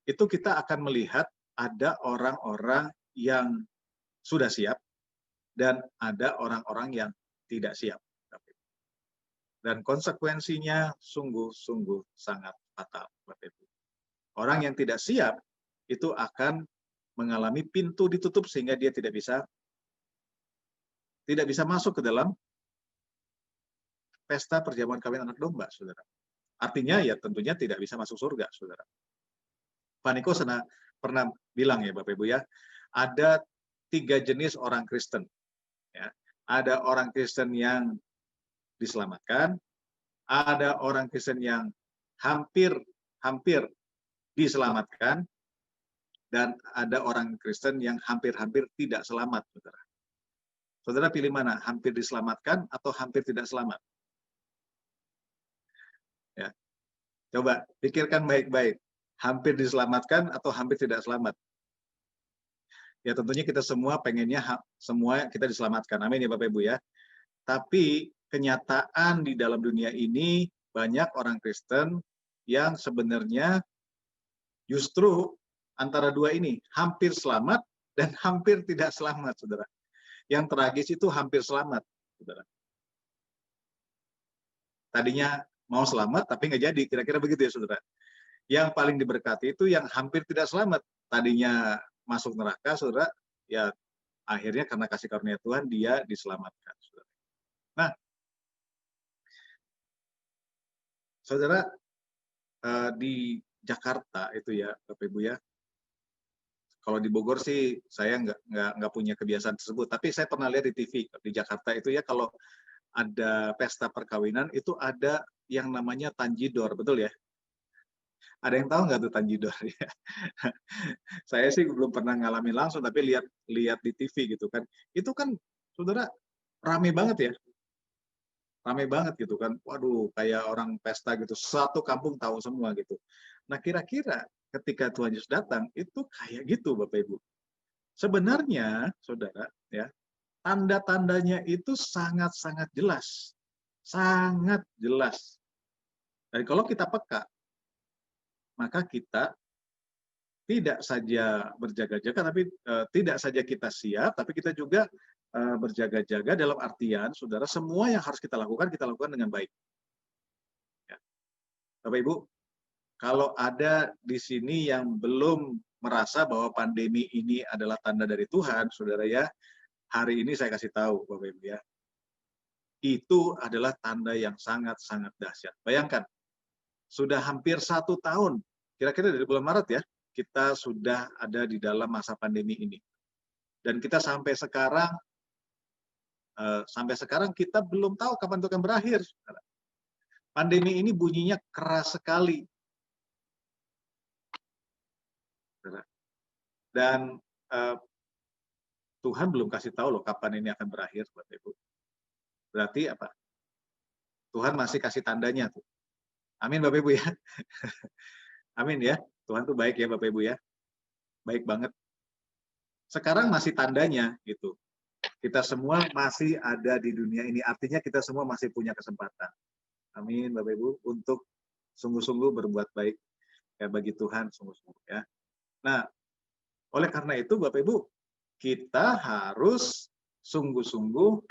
itu kita akan melihat ada orang-orang yang sudah siap dan ada orang-orang yang tidak siap. Dan konsekuensinya sungguh-sungguh sangat fatal, Bapak Ibu. Orang yang tidak siap itu akan mengalami pintu ditutup sehingga dia tidak bisa masuk ke dalam pesta perjamuan kawin anak domba, saudara. Artinya ya tentunya tidak bisa masuk surga, saudara. Paniko pernah bilang ya Bapak Ibu ya, ada 3 jenis orang Kristen. Ya. Ada orang Kristen yang diselamatkan, ada orang Kristen yang hampir diselamatkan, dan ada orang Kristen yang hampir-hampir tidak selamat, saudara. Saudara pilih mana? Hampir diselamatkan atau hampir tidak selamat? Ya. Coba pikirkan baik-baik. Hampir diselamatkan atau hampir tidak selamat? Ya tentunya kita semua pengennya semua kita diselamatkan. Amin ya Bapak Ibu ya. Tapi kenyataan di dalam dunia ini banyak orang Kristen yang sebenarnya justru antara dua ini, hampir selamat dan hampir tidak selamat, saudara. Yang tragis itu hampir selamat, saudara. Tadinya mau selamat tapi nggak jadi, kira-kira begitu ya saudara. Yang paling diberkati itu yang hampir tidak selamat, tadinya masuk neraka saudara, ya akhirnya karena kasih karunia Tuhan dia diselamatkan saudara. Nah saudara, di Jakarta itu ya Bapak Ibu ya, kalau di Bogor sih saya nggak punya kebiasaan tersebut, tapi saya pernah lihat di TV di Jakarta itu ya, kalau ada pesta perkawinan itu ada yang namanya tanjidor, betul ya? Ada yang tahu nggak tuh tanjidor? Saya sih belum pernah ngalamin langsung, tapi lihat di TV gitu kan. Itu kan saudara rame banget ya, rame banget gitu kan. Waduh, kayak orang pesta gitu, satu kampung tahu semua gitu. Nah kira-kira ketika Tuhan Yesus datang itu kayak gitu Bapak Ibu. Sebenarnya saudara ya, tanda-tandanya itu sangat-sangat jelas. Sangat jelas. Dan kalau kita peka, maka kita tidak saja berjaga-jaga, tapi tidak saja kita siap, tapi kita juga berjaga-jaga dalam artian, saudara, semua yang harus kita lakukan dengan baik. Ya. Bapak Ibu, kalau ada di sini yang belum merasa bahwa pandemi ini adalah tanda dari Tuhan, saudara ya, hari ini saya kasih tahu, Bapak Ibu ya, itu adalah tanda yang sangat-sangat dahsyat. Bayangkan, sudah hampir 1 tahun, kira-kira dari bulan Maret ya, kita sudah ada di dalam masa pandemi ini. Dan kita sampai sekarang kita belum tahu kapan itu akan berakhir. Pandemi ini bunyinya keras sekali. Dan Tuhan belum kasih tahu loh kapan ini akan berakhir, Bapak Ibu. Berarti apa? Tuhan masih kasih tandanya tuh. Amin Bapak Ibu ya. Amin ya. Tuhan tuh baik ya Bapak Ibu ya. Baik banget. Sekarang masih tandanya gitu. Kita semua masih ada di dunia ini. Artinya kita semua masih punya kesempatan. Amin Bapak Ibu. Untuk sungguh-sungguh berbuat baik ya bagi Tuhan sungguh-sungguh ya. Nah, oleh karena itu Bapak Ibu, kita harus sungguh-sungguh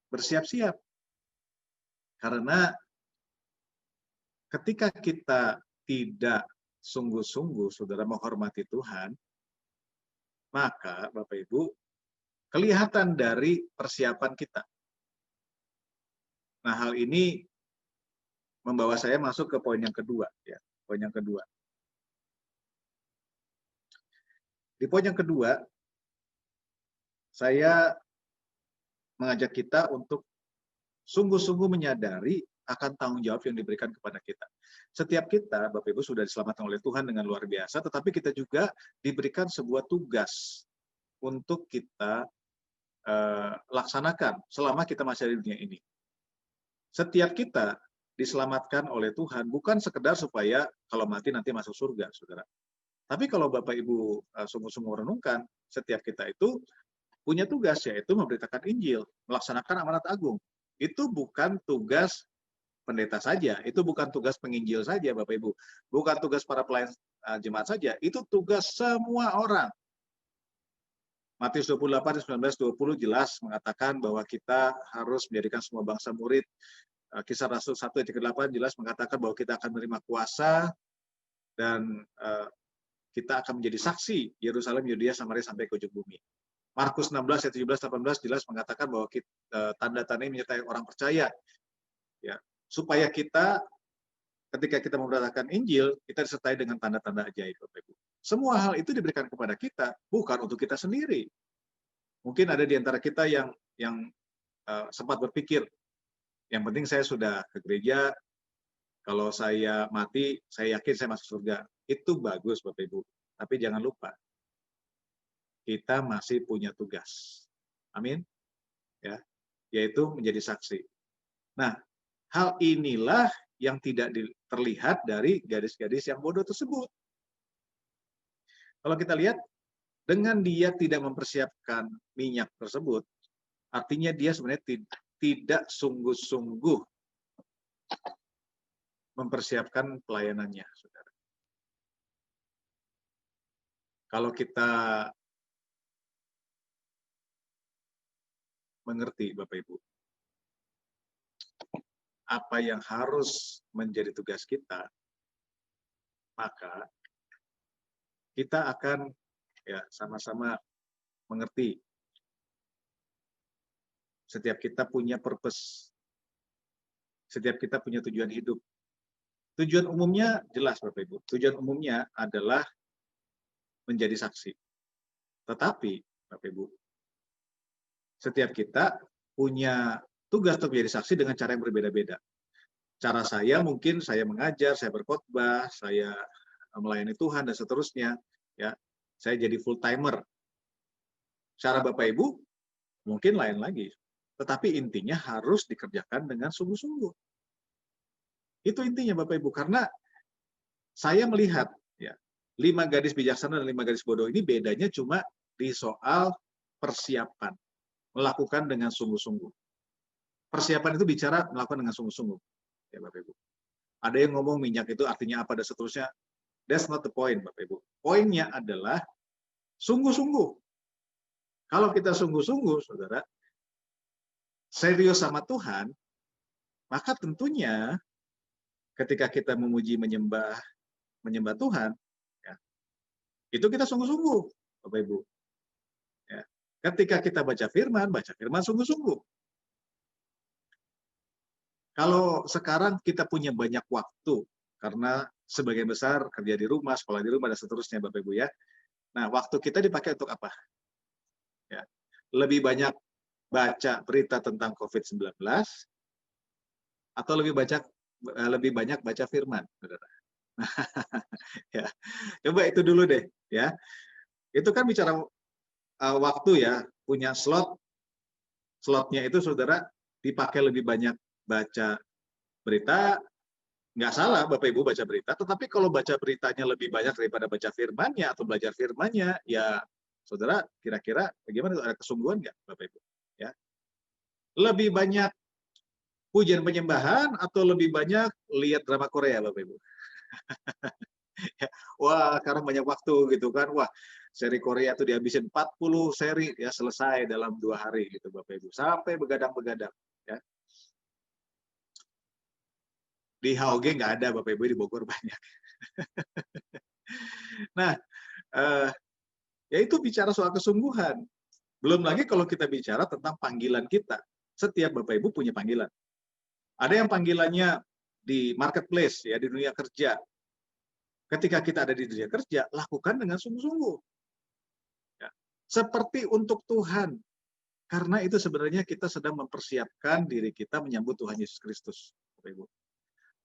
bersiap-siap. Karena ketika kita tidak sungguh-sungguh, saudara, menghormati Tuhan, maka Bapak Ibu, kelihatan dari persiapan kita. Nah, hal ini membawa saya masuk ke poin yang kedua. Ya, poin yang kedua. Di poin yang kedua, saya mengajak kita untuk sungguh-sungguh menyadari akan tanggung jawab yang diberikan kepada kita. Setiap kita, Bapak Ibu, sudah diselamatkan oleh Tuhan dengan luar biasa, tetapi kita juga diberikan sebuah tugas untuk kita laksanakan selama kita masih ada di dunia ini. Setiap kita diselamatkan oleh Tuhan bukan sekedar supaya kalau mati nanti masuk surga, saudara. Tapi kalau Bapak Ibu sungguh-sungguh renungkan, setiap kita itu punya tugas, yaitu memberitakan Injil, melaksanakan amanat agung. Itu bukan tugas pendeta saja, itu bukan tugas penginjil saja, Bapak Ibu. Bukan tugas para pelayan jemaat saja, itu tugas semua orang. Matius 28, 19-20 jelas mengatakan bahwa kita harus menjadikan semua bangsa murid. Kisah Rasul 1 ayat 8 jelas mengatakan bahwa kita akan menerima kuasa dan kita akan menjadi saksi Yerusalem, Yudea, Samaria sampai ke ujung bumi. Markus 16 ayat 17-18 jelas mengatakan bahwa tanda-tanda ini menyertai orang percaya. Ya, supaya kita ketika kita memberitakan Injil, kita disertai dengan tanda-tanda ajaib, Bapak Ibu. Semua hal itu diberikan kepada kita, bukan untuk kita sendiri. Mungkin ada di antara kita yang sempat berpikir, yang penting saya sudah ke gereja, kalau saya mati, saya yakin saya masuk surga. Itu bagus, Bapak Ibu. Tapi jangan lupa, kita masih punya tugas. Amin. Ya, yaitu menjadi saksi. Nah, hal inilah yang tidak terlihat dari gadis-gadis yang bodoh tersebut. Kalau kita lihat, dengan dia tidak mempersiapkan minyak tersebut, artinya dia sebenarnya tidak sungguh-sungguh mempersiapkan pelayanannya, saudara. Kalau kita mengerti, Bapak Ibu, apa yang harus menjadi tugas kita, maka kita akan ya sama-sama mengerti. Setiap kita punya purpose. Setiap kita punya tujuan hidup. Tujuan umumnya jelas Bapak Ibu. Tujuan umumnya adalah menjadi saksi. Tetapi Bapak Ibu, setiap kita punya tugas untuk menjadi saksi dengan cara yang berbeda-beda. Cara saya mungkin saya mengajar, saya berkhotbah, saya melayani Tuhan dan seterusnya. Ya, saya jadi full timer. Cara Bapak Ibu mungkin lain lagi. Tetapi intinya harus dikerjakan dengan sungguh-sungguh. Itu intinya Bapak Ibu, karena saya melihat ya 5 gadis bijaksana dan 5 gadis bodoh ini bedanya cuma di soal persiapan, melakukan dengan sungguh-sungguh. Persiapan itu bicara melakukan dengan sungguh-sungguh, ya Bapak Ibu. Ada yang ngomong minyak itu artinya apa dan seterusnya. That's not the point Bapak Ibu. Poinnya adalah sungguh-sungguh. Kalau kita sungguh-sungguh, saudara, serius sama Tuhan, maka tentunya ketika kita memuji menyembah Tuhan, ya, itu kita sungguh-sungguh, Bapak Ibu. Ya. Ketika kita baca firman sungguh-sungguh. Kalau sekarang kita punya banyak waktu, karena sebagian besar kerja di rumah, sekolah di rumah, dan seterusnya, Bapak Ibu ya. Nah, waktu kita dipakai untuk apa? Ya. Lebih banyak baca berita tentang COVID-19 atau lebih banyak baca firman, saudara. Ya, coba itu dulu deh, ya. Itu kan bicara waktu ya, punya slotnya itu saudara dipakai lebih banyak baca berita, nggak salah Bapak Ibu baca berita, tetapi kalau baca beritanya lebih banyak daripada baca firmannya atau belajar firmannya, ya saudara kira-kira bagaimana, ada kesungguhan nggak Bapak Ibu? Ya. Lebih banyak pujian penyembahan atau lebih banyak lihat drama Korea Bapak Ibu? Wah, sekarang banyak waktu gitu kan. Wah, seri Korea tuh dihabisin 40 seri ya, selesai dalam 2 hari gitu Bapak Ibu. Sampai begadang-begadang ya. Di HOG nggak ada Bapak Ibu, di Bogor banyak. Nah, ya itu bicara soal kesungguhan. Belum lagi kalau kita bicara tentang panggilan kita. Setiap Bapak Ibu punya panggilan. Ada yang panggilannya di marketplace ya, di dunia kerja. Ketika kita ada di dunia kerja, lakukan dengan sungguh-sungguh. Ya. Seperti untuk Tuhan. Karena itu sebenarnya kita sedang mempersiapkan diri kita menyambut Tuhan Yesus Kristus. Bapak Ibu.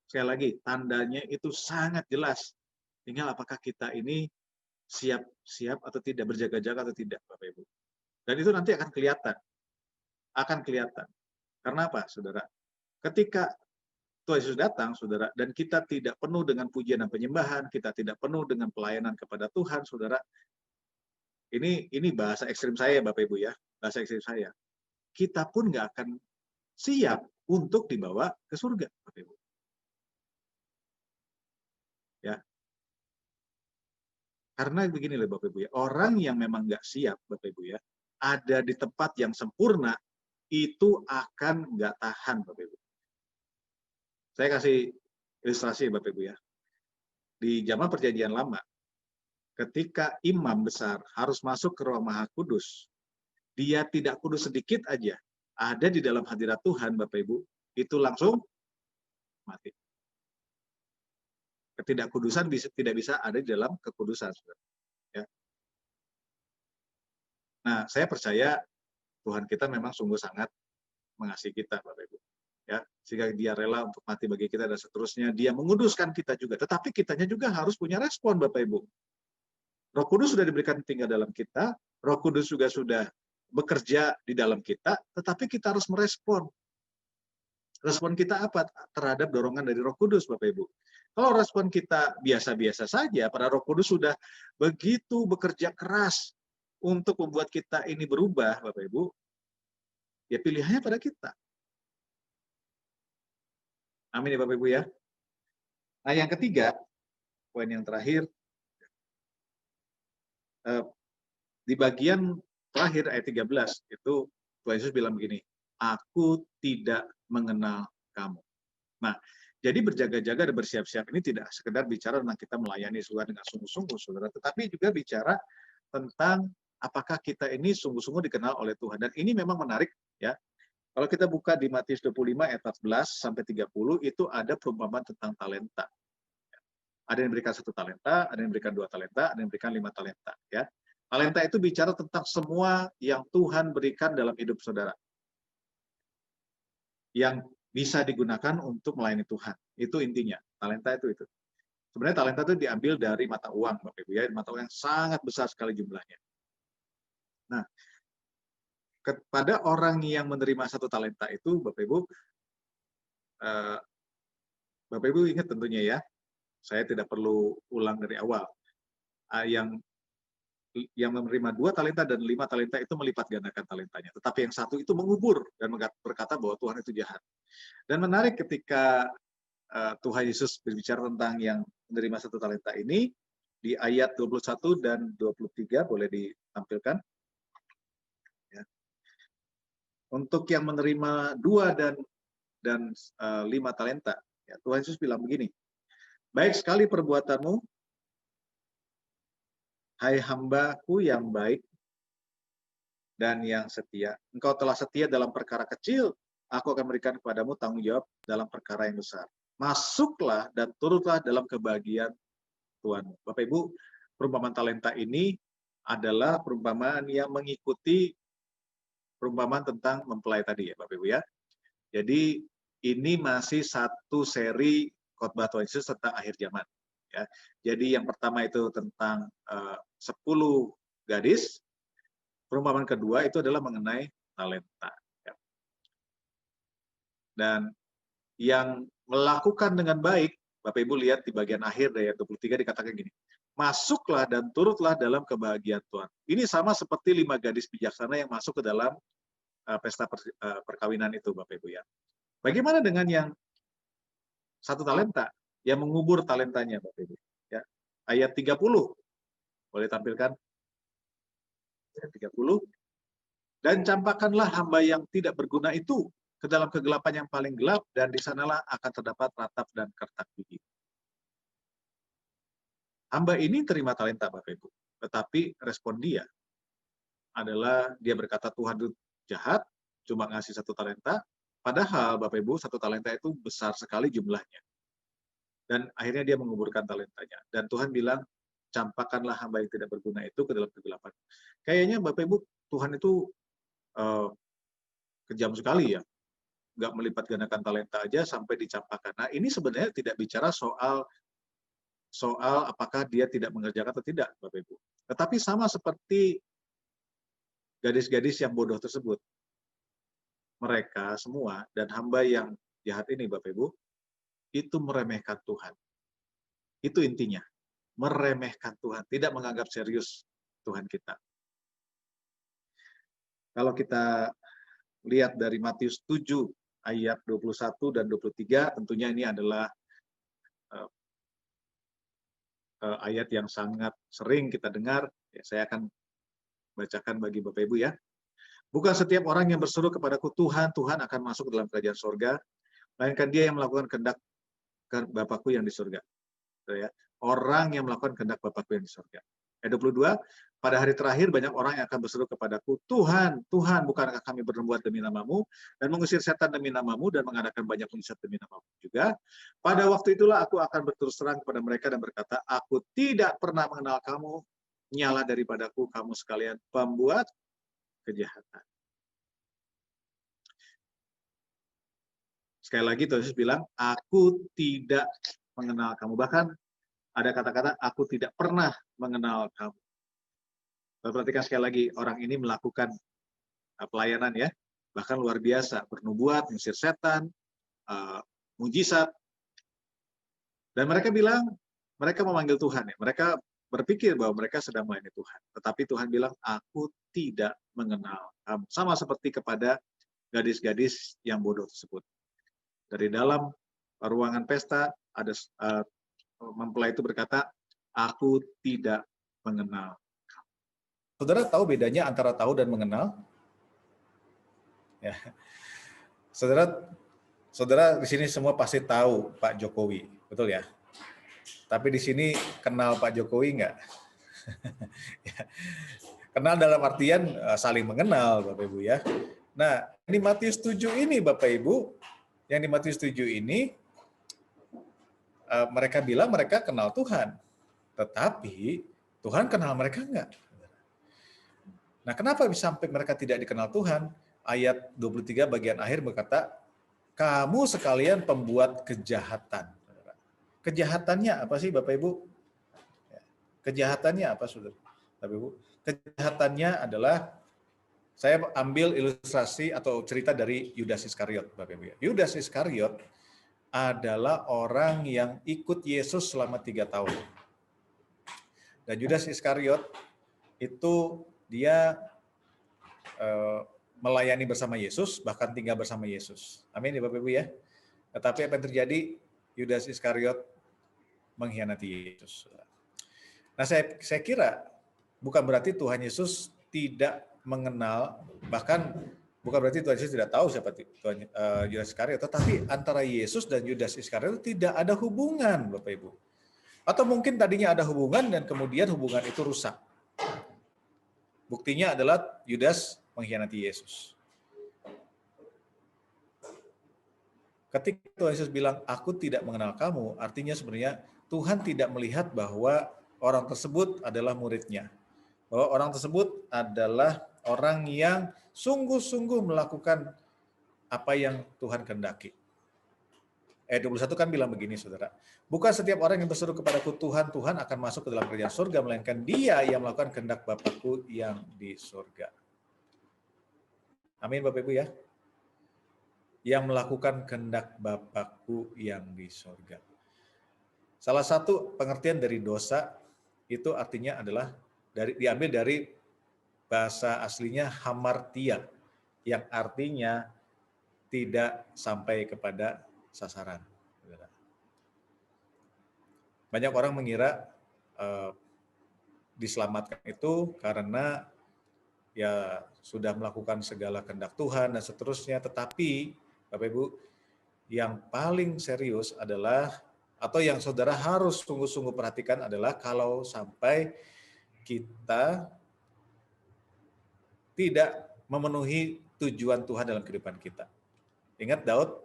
Sekali lagi, tandanya itu sangat jelas. Tinggal apakah kita ini siap atau tidak, berjaga-jaga atau tidak, Bapak Ibu. Dan itu nanti akan kelihatan. Akan kelihatan. Karena apa, saudara? Ketika Tuhan Yesus datang, saudara, dan kita tidak penuh dengan pujian dan penyembahan, kita tidak penuh dengan pelayanan kepada Tuhan, saudara. Ini bahasa ekstrim saya, Bapak Ibu ya, bahasa ekstrim saya. Kita pun nggak akan siap untuk dibawa ke surga, Bapak Ibu. Ya. Karena begini loh Bapak Ibu ya, orang yang memang nggak siap, Bapak Ibu ya, ada di tempat yang sempurna, itu akan nggak tahan, Bapak Ibu. Saya kasih ilustrasi Bapak Ibu ya. Di zaman Perjanjian Lama, ketika imam besar harus masuk ke Ruang Maha Kudus, dia tidak kudus sedikit aja, ada di dalam hadirat Tuhan Bapak Ibu, itu langsung mati. Ketidakkudusan tidak bisa ada di dalam kekudusan. Ya. Nah, saya percaya Tuhan kita memang sungguh sangat mengasihi kita, Bapak Ibu. Ya, sehingga dia rela untuk mati bagi kita dan seterusnya. Dia menguduskan kita juga. Tetapi kitanya juga harus punya respon, Bapak Ibu. Roh Kudus sudah diberikan tinggal dalam kita. Roh Kudus juga sudah bekerja di dalam kita. Tetapi kita harus merespon. Respon kita apa terhadap dorongan dari Roh Kudus, Bapak Ibu? Kalau respon kita biasa-biasa saja, para Roh Kudus sudah begitu bekerja keras untuk membuat kita ini berubah, Bapak Ibu, ya pilihannya pada kita. Amin ya Bapak Ibu ya. Nah yang ketiga, poin yang terakhir, di bagian terakhir ayat 13, itu Tuhan Yesus bilang begini, aku tidak mengenal kamu. Nah, jadi berjaga-jaga dan bersiap-siap ini tidak sekedar bicara tentang kita melayani Tuhan dengan sungguh-sungguh, saudara, tetapi juga bicara tentang apakah kita ini sungguh-sungguh dikenal oleh Tuhan. Dan ini memang menarik, ya. Kalau kita buka di Matius 25 ayat 14 sampai 30, itu ada perumpamaan tentang talenta. Ada yang diberikan 1 talenta, ada yang diberikan 2 talenta, ada yang diberikan 5 talenta. Ya. Talenta itu bicara tentang semua yang Tuhan berikan dalam hidup saudara. Yang bisa digunakan untuk melayani Tuhan. Itu intinya. Talenta itu. Sebenarnya talenta itu diambil dari mata uang, Bapak Ibu, ya, mata uang yang sangat besar sekali jumlahnya. Nah, kepada orang yang menerima 1 talenta itu, Bapak Ibu ingat tentunya ya, saya tidak perlu ulang dari awal. Yang menerima 2 talenta dan 5 talenta itu melipat gandakan talentanya. Tetapi yang 1 itu mengubur dan berkata bahwa Tuhan itu jahat. Dan menarik ketika Tuhan Yesus berbicara tentang yang menerima 1 talenta ini, di ayat 21 dan 23 boleh ditampilkan. Ya. Untuk yang menerima 2 dan 5 talenta, ya, Tuhan Yesus bilang begini, baik sekali perbuatanmu, hai hambaku yang baik dan yang setia. Engkau telah setia dalam perkara kecil, aku akan berikan kepadamu tanggung jawab dalam perkara yang besar. Masuklah dan turutlah dalam kebahagiaan Tuhanmu. Bapak Ibu, perumpamaan talenta ini adalah perumpamaan yang mengikuti perumpamaan tentang mempelai tadi ya Bapak Ibu ya. Jadi ini masih satu seri khotbah Tuhan Yesus tentang akhir zaman. Ya. Jadi yang pertama itu tentang 10 gadis, perumpamaan kedua itu adalah mengenai talenta. Ya. Dan yang melakukan dengan baik, Bapak Ibu lihat di bagian akhir dari ayat 23 dikatakan gini, masuklah dan turutlah dalam kebahagiaan Tuhan. Ini sama seperti 5 gadis bijaksana yang masuk ke dalam pesta perkawinan itu Bapak Ibu ya. Bagaimana dengan yang 1 talenta, yang mengubur talentanya Bapak Ibu? Ya. Ayat 30, boleh tampilkan? Ayat 30, dan campakkanlah hamba yang tidak berguna itu ke dalam kegelapan yang paling gelap, dan di sanalah akan terdapat ratap dan kertak gigi. Hamba ini terima talenta Bapak Ibu, tetapi respon dia adalah dia berkata Tuhan itu jahat, cuma ngasih 1 talenta, padahal Bapak Ibu 1 talenta itu besar sekali jumlahnya. Dan akhirnya dia menguburkan talentanya. Dan Tuhan bilang, campakkanlah hamba yang tidak berguna itu ke dalam kegelapan. Kayaknya Bapak Ibu, Tuhan itu kejam sekali ya. Nggak melipat gandakan talenta aja sampai dicampakkan. Nah ini sebenarnya tidak bicara soal apakah dia tidak mengerjakan atau tidak, Bapak Ibu. Tetapi sama seperti gadis-gadis yang bodoh tersebut. Mereka semua dan hamba yang jahat ini, Bapak Ibu, itu meremehkan Tuhan. Itu intinya. Meremehkan Tuhan. Tidak menganggap serius Tuhan kita. Kalau kita lihat dari Matius 7 ayat 21 dan 23, tentunya ini adalah ayat yang sangat sering kita dengar. Ya, saya akan bacakan bagi Bapak Ibu ya. Bukan setiap orang yang berseru kepadaku Tuhan, Tuhan akan masuk dalam kerajaan surga, melainkan dia yang melakukan kehendak Bapakku yang di surga. Ya. Orang yang melakukan kehendak Bapakku yang di surga. Ayat 22, pada hari terakhir banyak orang yang akan berseru kepadaku, Tuhan, Tuhan, bukankah kami berbuat demi namamu, dan mengusir setan demi namamu, dan mengadakan banyak mujizat demi namamu juga. Pada waktu itulah aku akan berterus terang kepada mereka dan berkata, aku tidak pernah mengenal kamu, nyala daripadaku kamu sekalian pembuat kejahatan. Sekali lagi Tuhan Yesus bilang, aku tidak mengenal kamu. Bahkan ada kata-kata, aku tidak pernah mengenal kamu. Perhatikan sekali lagi, orang ini melakukan pelayanan ya, bahkan luar biasa, bernubuat, mengusir setan, mujizat. Dan mereka bilang, mereka memanggil Tuhan ya, mereka berpikir bahwa mereka sedang melayani Tuhan. Tetapi Tuhan bilang, aku tidak mengenal kamu. Sama seperti kepada gadis-gadis yang bodoh tersebut. Dari dalam ruangan pesta, ada mempelai itu berkata, aku tidak mengenal. Saudara tahu bedanya antara tahu dan mengenal? Ya. Saudara Saudara di sini semua pasti tahu Pak Jokowi, betul ya? Tapi di sini kenal Pak Jokowi enggak? Kenal dalam artian saling mengenal, Bapak Ibu ya. Nah, di Matius 7 ini Bapak Ibu, yang di Matius 7 ini mereka bilang mereka kenal Tuhan. Tetapi Tuhan kenal mereka enggak? Nah, kenapa bisa sampai mereka tidak dikenal Tuhan? Ayat 23 bagian akhir berkata, kamu sekalian pembuat kejahatan. Kejahatannya apa sih Bapak Ibu? Kejahatannya apa Saudara? Bapak Ibu? Kejahatannya adalah, saya ambil ilustrasi atau cerita dari Yudas Iskariot, Bapak Ibu. Yudas Iskariot adalah orang yang ikut Yesus selama 3 tahun. Dan Yudas Iskariot itu dia melayani bersama Yesus, bahkan tinggal bersama Yesus. Amin ya Bapak Ibu ya. Tetapi apa yang terjadi? Yudas Iskariot mengkhianati Yesus. Nah, saya kira bukan berarti Tuhan Yesus tidak mengenal, bahkan bukan berarti Tuhan Yesus tidak tahu siapa Tuhan Yudas Iskariot, tetapi antara Yesus dan Yudas Iskariot tidak ada hubungan, Bapak Ibu. Atau mungkin tadinya ada hubungan dan kemudian hubungan itu rusak. Buktinya adalah Yudas mengkhianati Yesus. Ketika Tuhan Yesus bilang, aku tidak mengenal kamu, artinya sebenarnya Tuhan tidak melihat bahwa orang tersebut adalah muridnya. Bahwa orang tersebut adalah orang yang sungguh-sungguh melakukan apa yang Tuhan kehendaki. Ayat 21 kan bilang begini, saudara. Bukan setiap orang yang berseru kepadaku Tuhan, Tuhan akan masuk ke dalam kerajaan surga, melainkan dia yang melakukan kehendak Bapakku yang di surga. Amin Bapak Ibu ya. Yang melakukan kehendak Bapakku yang di surga. Salah satu pengertian dari dosa itu artinya adalah diambil dari bahasa aslinya hamartia, yang artinya tidak sampai kepada sasaran. Banyak orang mengira diselamatkan itu karena ya sudah melakukan segala kehendak Tuhan dan seterusnya, tetapi Bapak Ibu, yang paling serius adalah, atau yang saudara harus sungguh-sungguh perhatikan adalah kalau sampai kita tidak memenuhi tujuan Tuhan dalam kehidupan kita. Ingat Daud,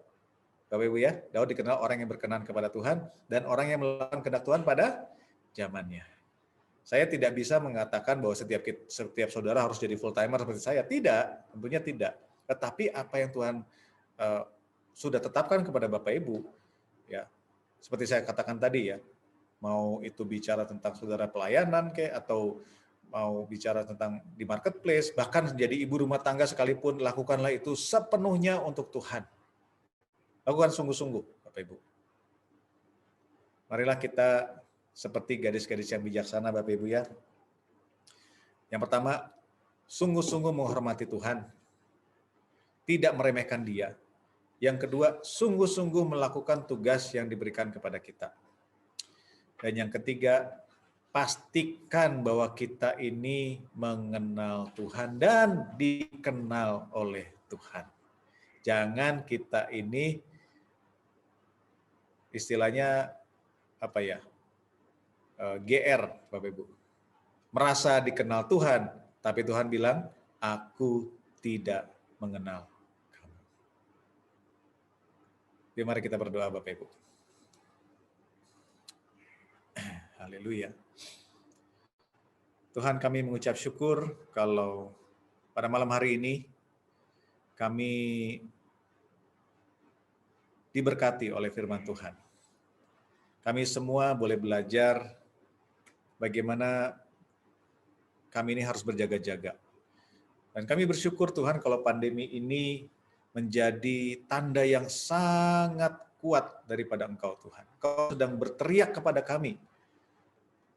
Bapak Ibu ya, Daud dikenal orang yang berkenan kepada Tuhan dan orang yang melakukan kehendak Tuhan pada zamannya. Saya tidak bisa mengatakan bahwa setiap saudara harus jadi full timer seperti saya. Tidak, tentunya tidak. Tetapi apa yang Tuhan sudah tetapkan kepada Bapak Ibu, ya, seperti saya katakan tadi ya, mau itu bicara tentang saudara pelayanan atau mau bicara tentang di marketplace, bahkan jadi ibu rumah tangga sekalipun, lakukanlah itu sepenuhnya untuk Tuhan. Lakukan sungguh-sungguh, Bapak Ibu. Marilah kita seperti gadis-gadis yang bijaksana, Bapak Ibu ya. Yang pertama, sungguh-sungguh menghormati Tuhan, tidak meremehkan Dia. Yang kedua, sungguh-sungguh melakukan tugas yang diberikan kepada kita. Dan yang ketiga, pastikan bahwa kita ini mengenal Tuhan dan dikenal oleh Tuhan. Jangan kita ini istilahnya apa ya, GR Bapak Ibu, merasa dikenal Tuhan, tapi Tuhan bilang, aku tidak mengenal kamu. Jadi mari kita berdoa Bapak Ibu. Haleluya. Tuhan, kami mengucap syukur kalau pada malam hari ini kami diberkati oleh firman Tuhan. Kami semua boleh belajar bagaimana kami ini harus berjaga-jaga. Dan kami bersyukur Tuhan kalau pandemi ini menjadi tanda yang sangat kuat daripada Engkau Tuhan. Engkau sedang berteriak kepada kami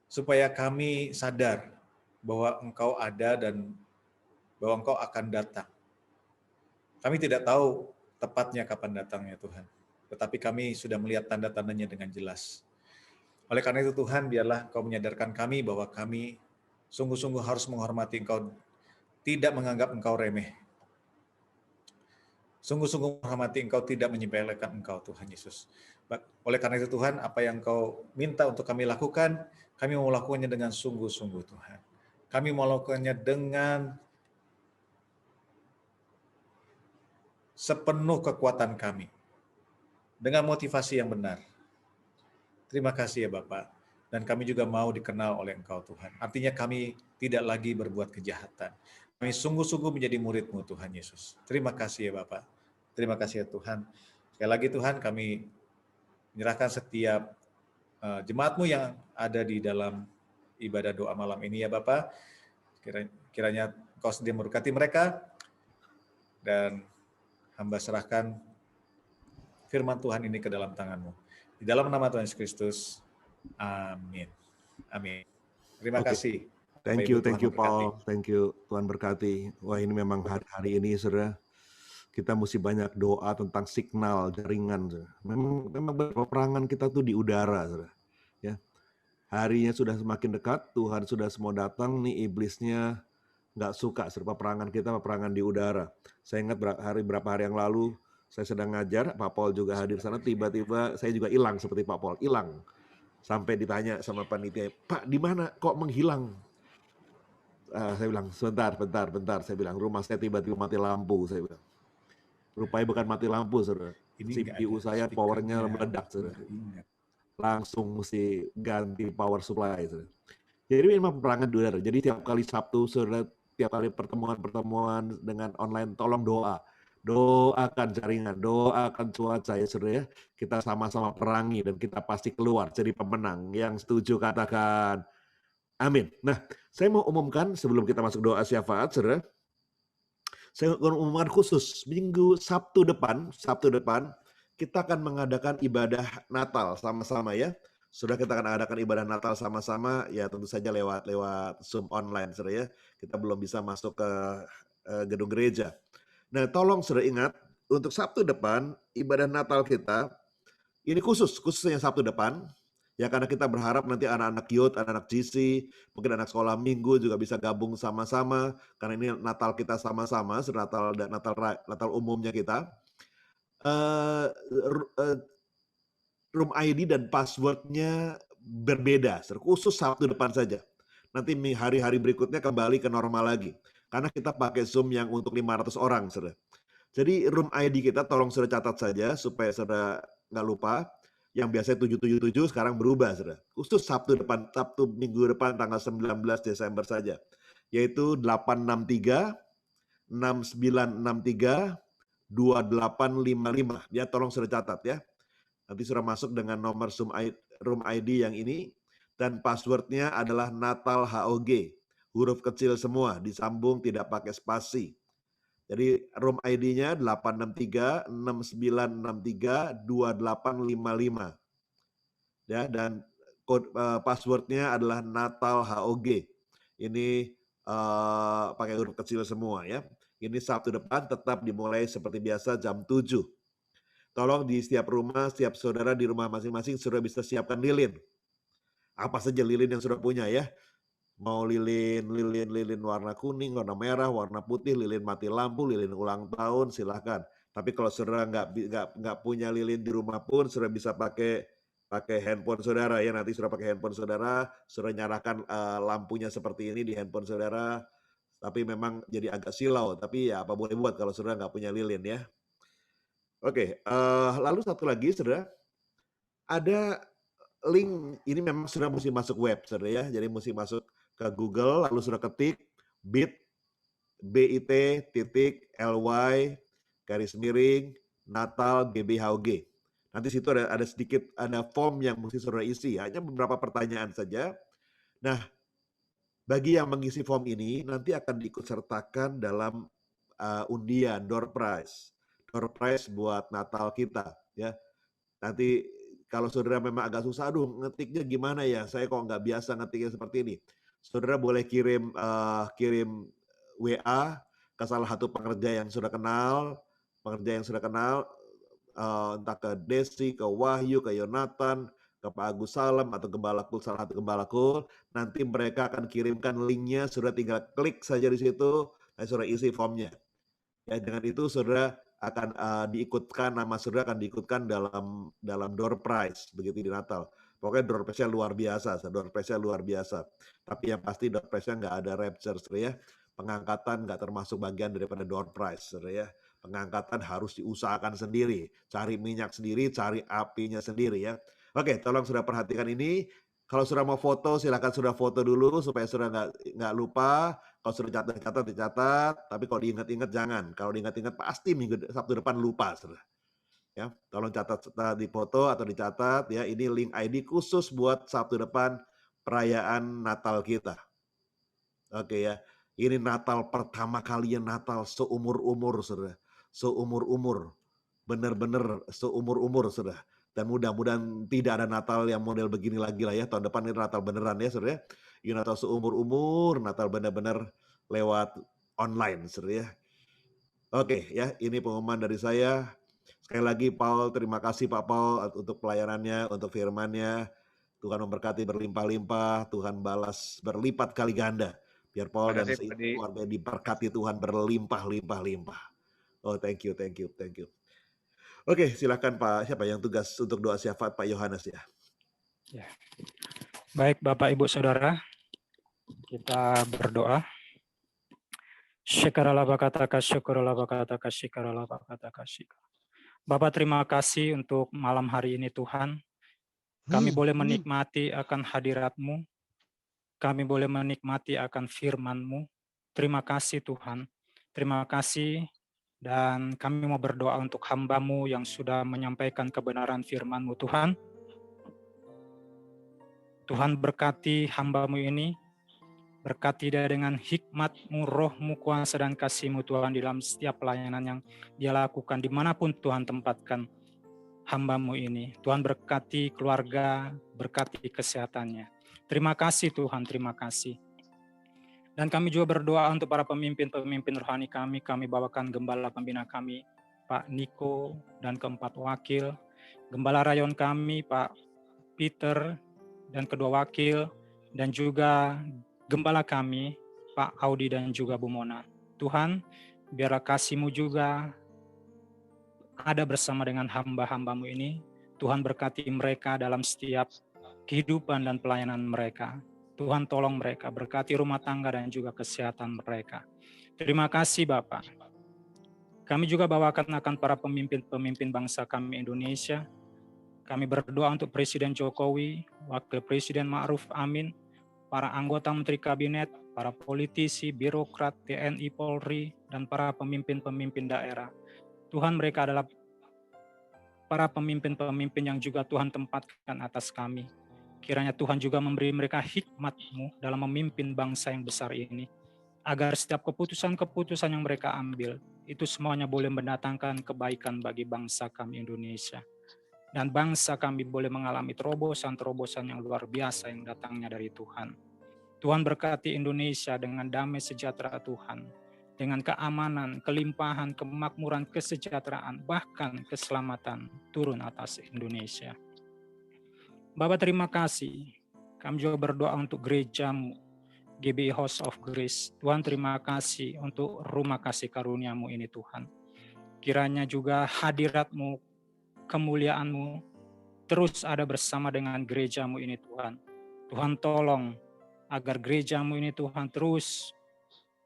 supaya kami sadar bahwa Engkau ada dan bahwa Engkau akan datang. Kami tidak tahu tepatnya kapan datangnya Tuhan, tetapi kami sudah melihat tanda-tandanya dengan jelas. Oleh karena itu Tuhan, biarlah Engkau menyadarkan kami bahwa kami sungguh-sungguh harus menghormati Engkau, tidak menganggap Engkau remeh. sungguh-sungguh menghormati Engkau, tidak menyepelekan Engkau Tuhan Yesus. Oleh karena itu Tuhan, apa yang Engkau minta untuk kami lakukan, kami mau melakukannya dengan sungguh-sungguh Tuhan. Kami mau melakukannya dengan sepenuh kekuatan kami, dengan motivasi yang benar. Terima kasih ya Bapak. Dan kami juga mau dikenal oleh Engkau Tuhan. Artinya kami tidak lagi berbuat kejahatan. Kami sungguh-sungguh menjadi murid-Mu Tuhan Yesus. Terima kasih ya Bapak. Terima kasih ya Tuhan. Sekali lagi Tuhan, kami menyerahkan setiap jemaat-Mu yang ada di dalam ibadah doa malam ini ya Bapak. Kiranya Engkau sendiri memberkati mereka. Dan hamba serahkan firman Tuhan ini ke dalam tangan-Mu. Di dalam nama Tuhan Yesus Kristus. Amin. Amin. Terima kasih. Thank you Paul. Thank you, Tuhan berkati. Wah, ini memang hari ini saudara, kita mesti banyak doa tentang signal jaringan. Saudara. Memang peperangan kita tuh di udara, saudara. Ya, harinya sudah semakin dekat, Tuhan sudah semua datang, nih iblisnya nggak suka. Peperangan kita peperangan di udara. Saya ingat beberapa hari yang lalu, saya sedang ngajar, Pak Paul juga hadir sana, tiba-tiba saya juga hilang seperti Pak Paul, hilang. Sampai ditanya sama panitia, Pak di mana kok menghilang? Saya bilang, bentar. Saya bilang, rumah saya tiba-tiba mati lampu. Saya bilang, rupanya bukan mati lampu, saudara. CPU saya powernya meledak, saudara. Langsung mesti ganti power supply, saudara. Jadi memang peperangan di udara. Jadi tiap kali Sabtu, saudara, tiap kali pertemuan dengan online, tolong doa. Doakan jaringan, doakan cuaca ya saudara ya. Kita sama-sama perangi dan kita pasti keluar jadi pemenang. Yang setuju katakan amin. Nah, saya mau umumkan sebelum kita masuk doa syafaat, saudara. Saya akan umumkan khusus minggu Sabtu depan kita akan mengadakan ibadah Natal sama-sama ya. Sudah kita akan adakan ibadah Natal sama-sama ya, tentu saja lewat Zoom online, saudara ya. Kita belum bisa masuk ke gedung gereja. Nah, tolong saudara ingat, untuk Sabtu depan, ibadah Natal kita, ini khususnya Sabtu depan, ya karena kita berharap nanti anak-anak youth, anak-anak GC, mungkin anak sekolah minggu juga bisa gabung sama-sama, karena ini Natal kita sama-sama, Natal umumnya kita. Room ID dan passwordnya berbeda, khusus Sabtu depan saja. Nanti hari-hari berikutnya kembali ke normal lagi. Karena kita pakai Zoom yang untuk 500 orang, saudara. Jadi room ID kita tolong saudara catat saja supaya saudara nggak lupa. Yang biasanya 777 sekarang berubah, saudara. Khusus Sabtu minggu depan tanggal 19 Desember saja. Yaitu 863 6963 2855. Ya, tolong saudara catat ya. Nanti saudara masuk dengan nomor room ID yang ini dan passwordnya adalah Natal HOG. Huruf kecil semua, disambung tidak pakai spasi. Jadi room ID-nya 863 6963 2855. Ya, dan passwordnya adalah Natal HOG. Ini pakai huruf kecil semua ya. Ini Sabtu depan tetap dimulai seperti biasa jam 7. Tolong di setiap rumah, setiap saudara di rumah masing-masing saudara bisa siapkan lilin. Apa saja lilin yang saudara punya ya. Mau lilin warna kuning, warna merah, warna putih, lilin mati lampu, lilin ulang tahun, silahkan. Tapi kalau saudara nggak punya lilin di rumah pun, saudara bisa pakai handphone saudara ya. Nanti saudara pakai handphone saudara nyalakan lampunya seperti ini di handphone saudara. Tapi memang jadi agak silau. Tapi ya apa boleh buat kalau saudara nggak punya lilin ya. Oke, lalu satu lagi saudara, ada link ini memang saudara mesti masuk web saudara ya. Jadi mesti masuk ke Google, lalu sudah ketik bit.ly Natal GBHOG. Nanti situ ada form yang mesti saudara isi, hanya beberapa pertanyaan saja. Nah, bagi yang mengisi form ini nanti akan diikutsertakan dalam undian door prize buat Natal kita ya. Nanti kalau saudara memang agak susah, ngetiknya gimana ya? Saya kok nggak biasa ngetiknya seperti ini. Saudara boleh kirim WA ke salah satu pekerja yang sudah kenal, entah ke Desi, ke Wahyu, ke Yonatan, ke Pak Agus Salam atau salah satu gembalaku. Nanti mereka akan kirimkan linknya, saudara tinggal klik saja di situ, dan saudara isi formnya. Ya, dengan itu saudara akan diikutkan, nama saudara akan diikutkan dalam door prize begitu di Natal. Pokoknya door prize-nya luar biasa, door prize-nya luar biasa. Tapi yang pasti door prize-nya nggak ada rapture, saudara ya. Pengangkatan nggak termasuk bagian daripada door prize, saudara ya. Pengangkatan harus diusahakan sendiri, cari minyak sendiri, cari apinya sendiri ya. Oke, tolong sudah perhatikan ini. Kalau sudah mau foto, silakan sudah foto dulu supaya sudah nggak lupa. Kalau sudah dicatat. Tapi kalau diingat-ingat jangan. Kalau diingat-ingat pasti Sabtu depan lupa, saudara. Ya, tolong catat di foto atau dicatat ya. Ini link ID khusus buat Sabtu depan perayaan Natal kita. Oke ya. Ini Natal pertama kalinya Natal seumur-umur, saudara. Seumur-umur. Benar-benar seumur-umur, saudara. Dan mudah-mudahan tidak ada Natal yang model begini lagi lah ya. Tahun depan ini Natal beneran ya, saudara. Ini Natal seumur-umur, Natal benar-benar lewat online, saudara ya. Oke ya, ini pengumuman dari saya. Sekali lagi Paul, terima kasih Pak Paul untuk pelayanannya, untuk firman-Nya. Tuhan memberkati berlimpah-limpah, Tuhan balas berlipat kali ganda. Biar Paul dan keluarga diberkati Tuhan berlimpah-limpah-limpah. Oh, thank you. Oke, silakan Pak. Siapa yang tugas untuk doa syafaat? Pak Yohanes ya. Ya. Baik Bapak Ibu Saudara, kita berdoa. Bapak terima kasih untuk malam hari ini Tuhan. Kami boleh menikmati akan hadirat-Mu. Kami boleh menikmati akan firman-Mu. Terima kasih Tuhan. Terima kasih. Dan kami mau berdoa untuk hamba-Mu yang sudah menyampaikan kebenaran firman-Mu Tuhan. Tuhan berkati hamba-Mu ini. Berkati dia dengan hikmat-Mu, roh-Mu, kuasa dan kasih-Mu Tuhan di dalam setiap pelayanan yang dia lakukan. Dimanapun Tuhan tempatkan hamba-Mu ini. Tuhan berkati keluarga, berkati kesehatannya. Terima kasih Tuhan, terima kasih. Dan kami juga berdoa untuk para pemimpin-pemimpin rohani kami. Kami bawakan gembala pembina kami, Pak Niko dan keempat wakil. Gembala rayon kami, Pak Peter dan kedua wakil. Dan juga gembala kami, Pak Audi dan juga Bu Mona. Tuhan, biarlah kasih-Mu juga ada bersama dengan hamba-hamba-Mu ini. Tuhan berkati mereka dalam setiap kehidupan dan pelayanan mereka. Tuhan tolong mereka, berkati rumah tangga dan juga kesehatan mereka. Terima kasih Bapak. Kami juga bawakan akan para pemimpin-pemimpin bangsa kami Indonesia. Kami berdoa untuk Presiden Jokowi, Wakil Presiden Ma'ruf Amin, para anggota Menteri Kabinet, para politisi, birokrat, TNI, Polri, dan para pemimpin-pemimpin daerah. Tuhan, mereka adalah para pemimpin-pemimpin yang juga Tuhan tempatkan atas kami. Kiranya Tuhan juga memberi mereka hikmat-Mu dalam memimpin bangsa yang besar ini, agar setiap keputusan-keputusan yang mereka ambil, itu semuanya boleh mendatangkan kebaikan bagi bangsa kami Indonesia. Dan bangsa kami boleh mengalami terobosan-terobosan yang luar biasa yang datangnya dari Tuhan. Tuhan berkati Indonesia dengan damai sejahtera Tuhan, dengan keamanan, kelimpahan, kemakmuran, kesejahteraan, bahkan keselamatan turun atas Indonesia. Bapak terima kasih. Kami juga berdoa untuk gereja-Mu, GBI House of Grace. Tuhan terima kasih untuk rumah kasih karunia-Mu ini Tuhan. Kiranya juga hadirat-Mu, kemuliaan-Mu terus ada bersama dengan gereja-Mu ini Tuhan. Tuhan tolong agar gereja-Mu ini Tuhan terus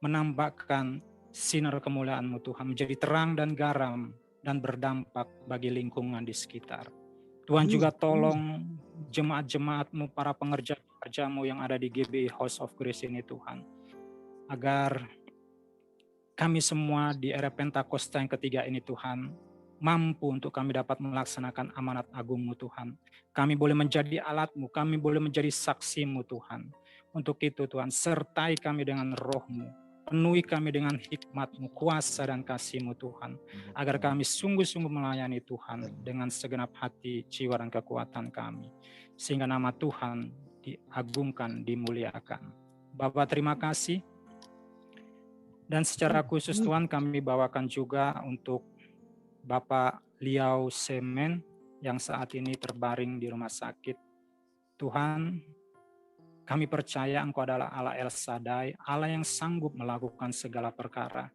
menambahkan sinar kemuliaan-Mu Tuhan, menjadi terang dan garam dan berdampak bagi lingkungan di sekitar. Tuhan juga tolong jemaat-jemaat-Mu, para pengerja-pengerja-Mu yang ada di GBI House of Grace ini Tuhan, agar kami semua di era Pentakosta yang ketiga ini Tuhan, mampu untuk kami dapat melaksanakan amanat agung-Mu Tuhan. Kami boleh menjadi alat-Mu, kami boleh menjadi saksi-Mu Tuhan. Untuk itu Tuhan, sertai kami dengan roh-Mu, penuhi kami dengan hikmat-Mu, kuasa dan kasih-Mu Tuhan, agar kami sungguh-sungguh melayani Tuhan dengan segenap hati, jiwa dan kekuatan kami, sehingga nama Tuhan diagungkan, dimuliakan. Bapak terima kasih. Dan secara khusus Tuhan, kami bawakan juga untuk Bapak Liao Semen yang saat ini terbaring di rumah sakit. Tuhan, kami percaya Engkau adalah Allah El Shaddai, Allah yang sanggup melakukan segala perkara.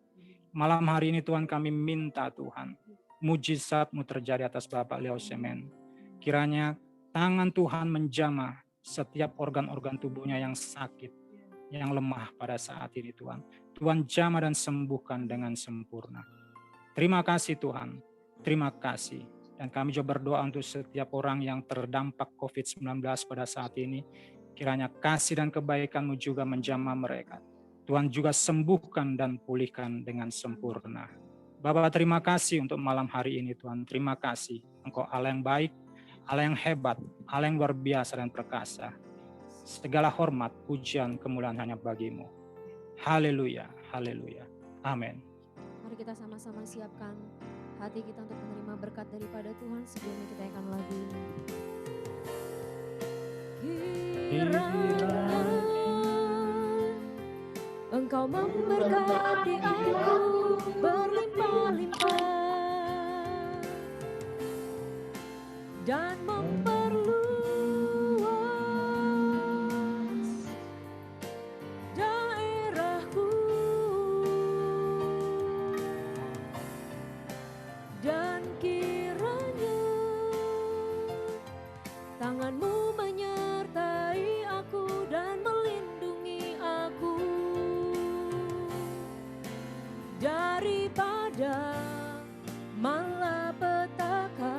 Malam hari ini Tuhan kami minta Tuhan, mujizat-Mu terjadi atas Bapak Leo Semen. Kiranya tangan Tuhan menjamah setiap organ-organ tubuhnya yang sakit, yang lemah pada saat ini Tuhan. Tuhan jamah dan sembuhkan dengan sempurna. Terima kasih Tuhan, terima kasih. Dan kami juga berdoa untuk setiap orang yang terdampak COVID-19 pada saat ini. Kiranya kasih dan kebaikan-Mu juga menjamah mereka. Tuhan juga sembuhkan dan pulihkan dengan sempurna. Bapa, terima kasih untuk malam hari ini Tuhan. Terima kasih. Engkau Allah yang baik, Allah yang hebat, Allah yang luar biasa dan perkasa. Segala hormat, pujian, kemuliaan hanya bagi-Mu. Haleluya, haleluya. Amin. Mari kita sama-sama siapkan hati kita untuk menerima berkat daripada Tuhan. Sebelumnya kita akan lagu ini. Kiranya Engkau memberkati aku berlimpah-limpah dan memperluas daerahku, dan kiranya tangan-Mu menyertai aku dan melindungi aku daripada malapetaka,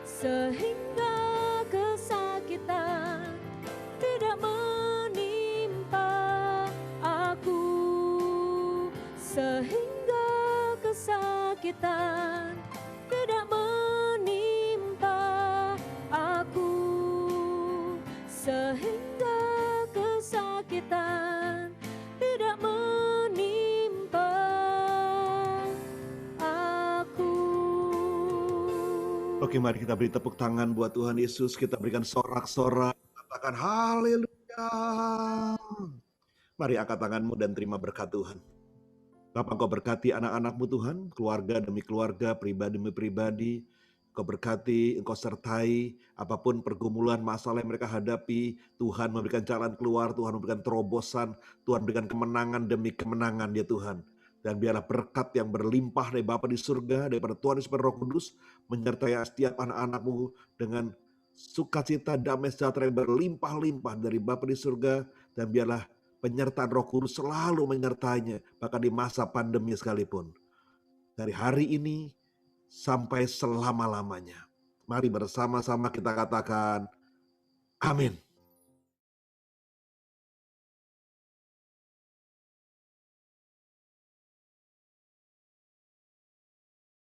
sehingga kesakitan tidak menimpa aku, sehingga kesakitan tidak menimpa aku, sehingga kesakitan tidak menimpa aku. Oke, mari kita beri tepuk tangan buat Tuhan Yesus. Kita berikan sorak-sorak. Katakan haleluya. Mari angkat tanganmu dan terima berkat Tuhan. Bapa, Engkau berkati anak-anak-Mu Tuhan, keluarga demi keluarga, pribadi demi pribadi. Engkau berkati, Engkau sertai apapun pergumulan, masalah yang mereka hadapi. Tuhan memberikan jalan keluar, Tuhan memberikan terobosan, Tuhan memberikan kemenangan demi kemenangan ya Tuhan. Dan biarlah berkat yang berlimpah dari Bapa di surga, daripada Tuhan Yesus Roh Kudus, menyertai setiap anak-anak-Mu dengan sukacita, damai sejahtera yang berlimpah-limpah dari Bapa di surga. Dan biarlah penyertaan Roh Kudus selalu menyertainya, bahkan di masa pandemi sekalipun. Dari hari ini sampai selama-lamanya. Mari bersama-sama kita katakan, amin.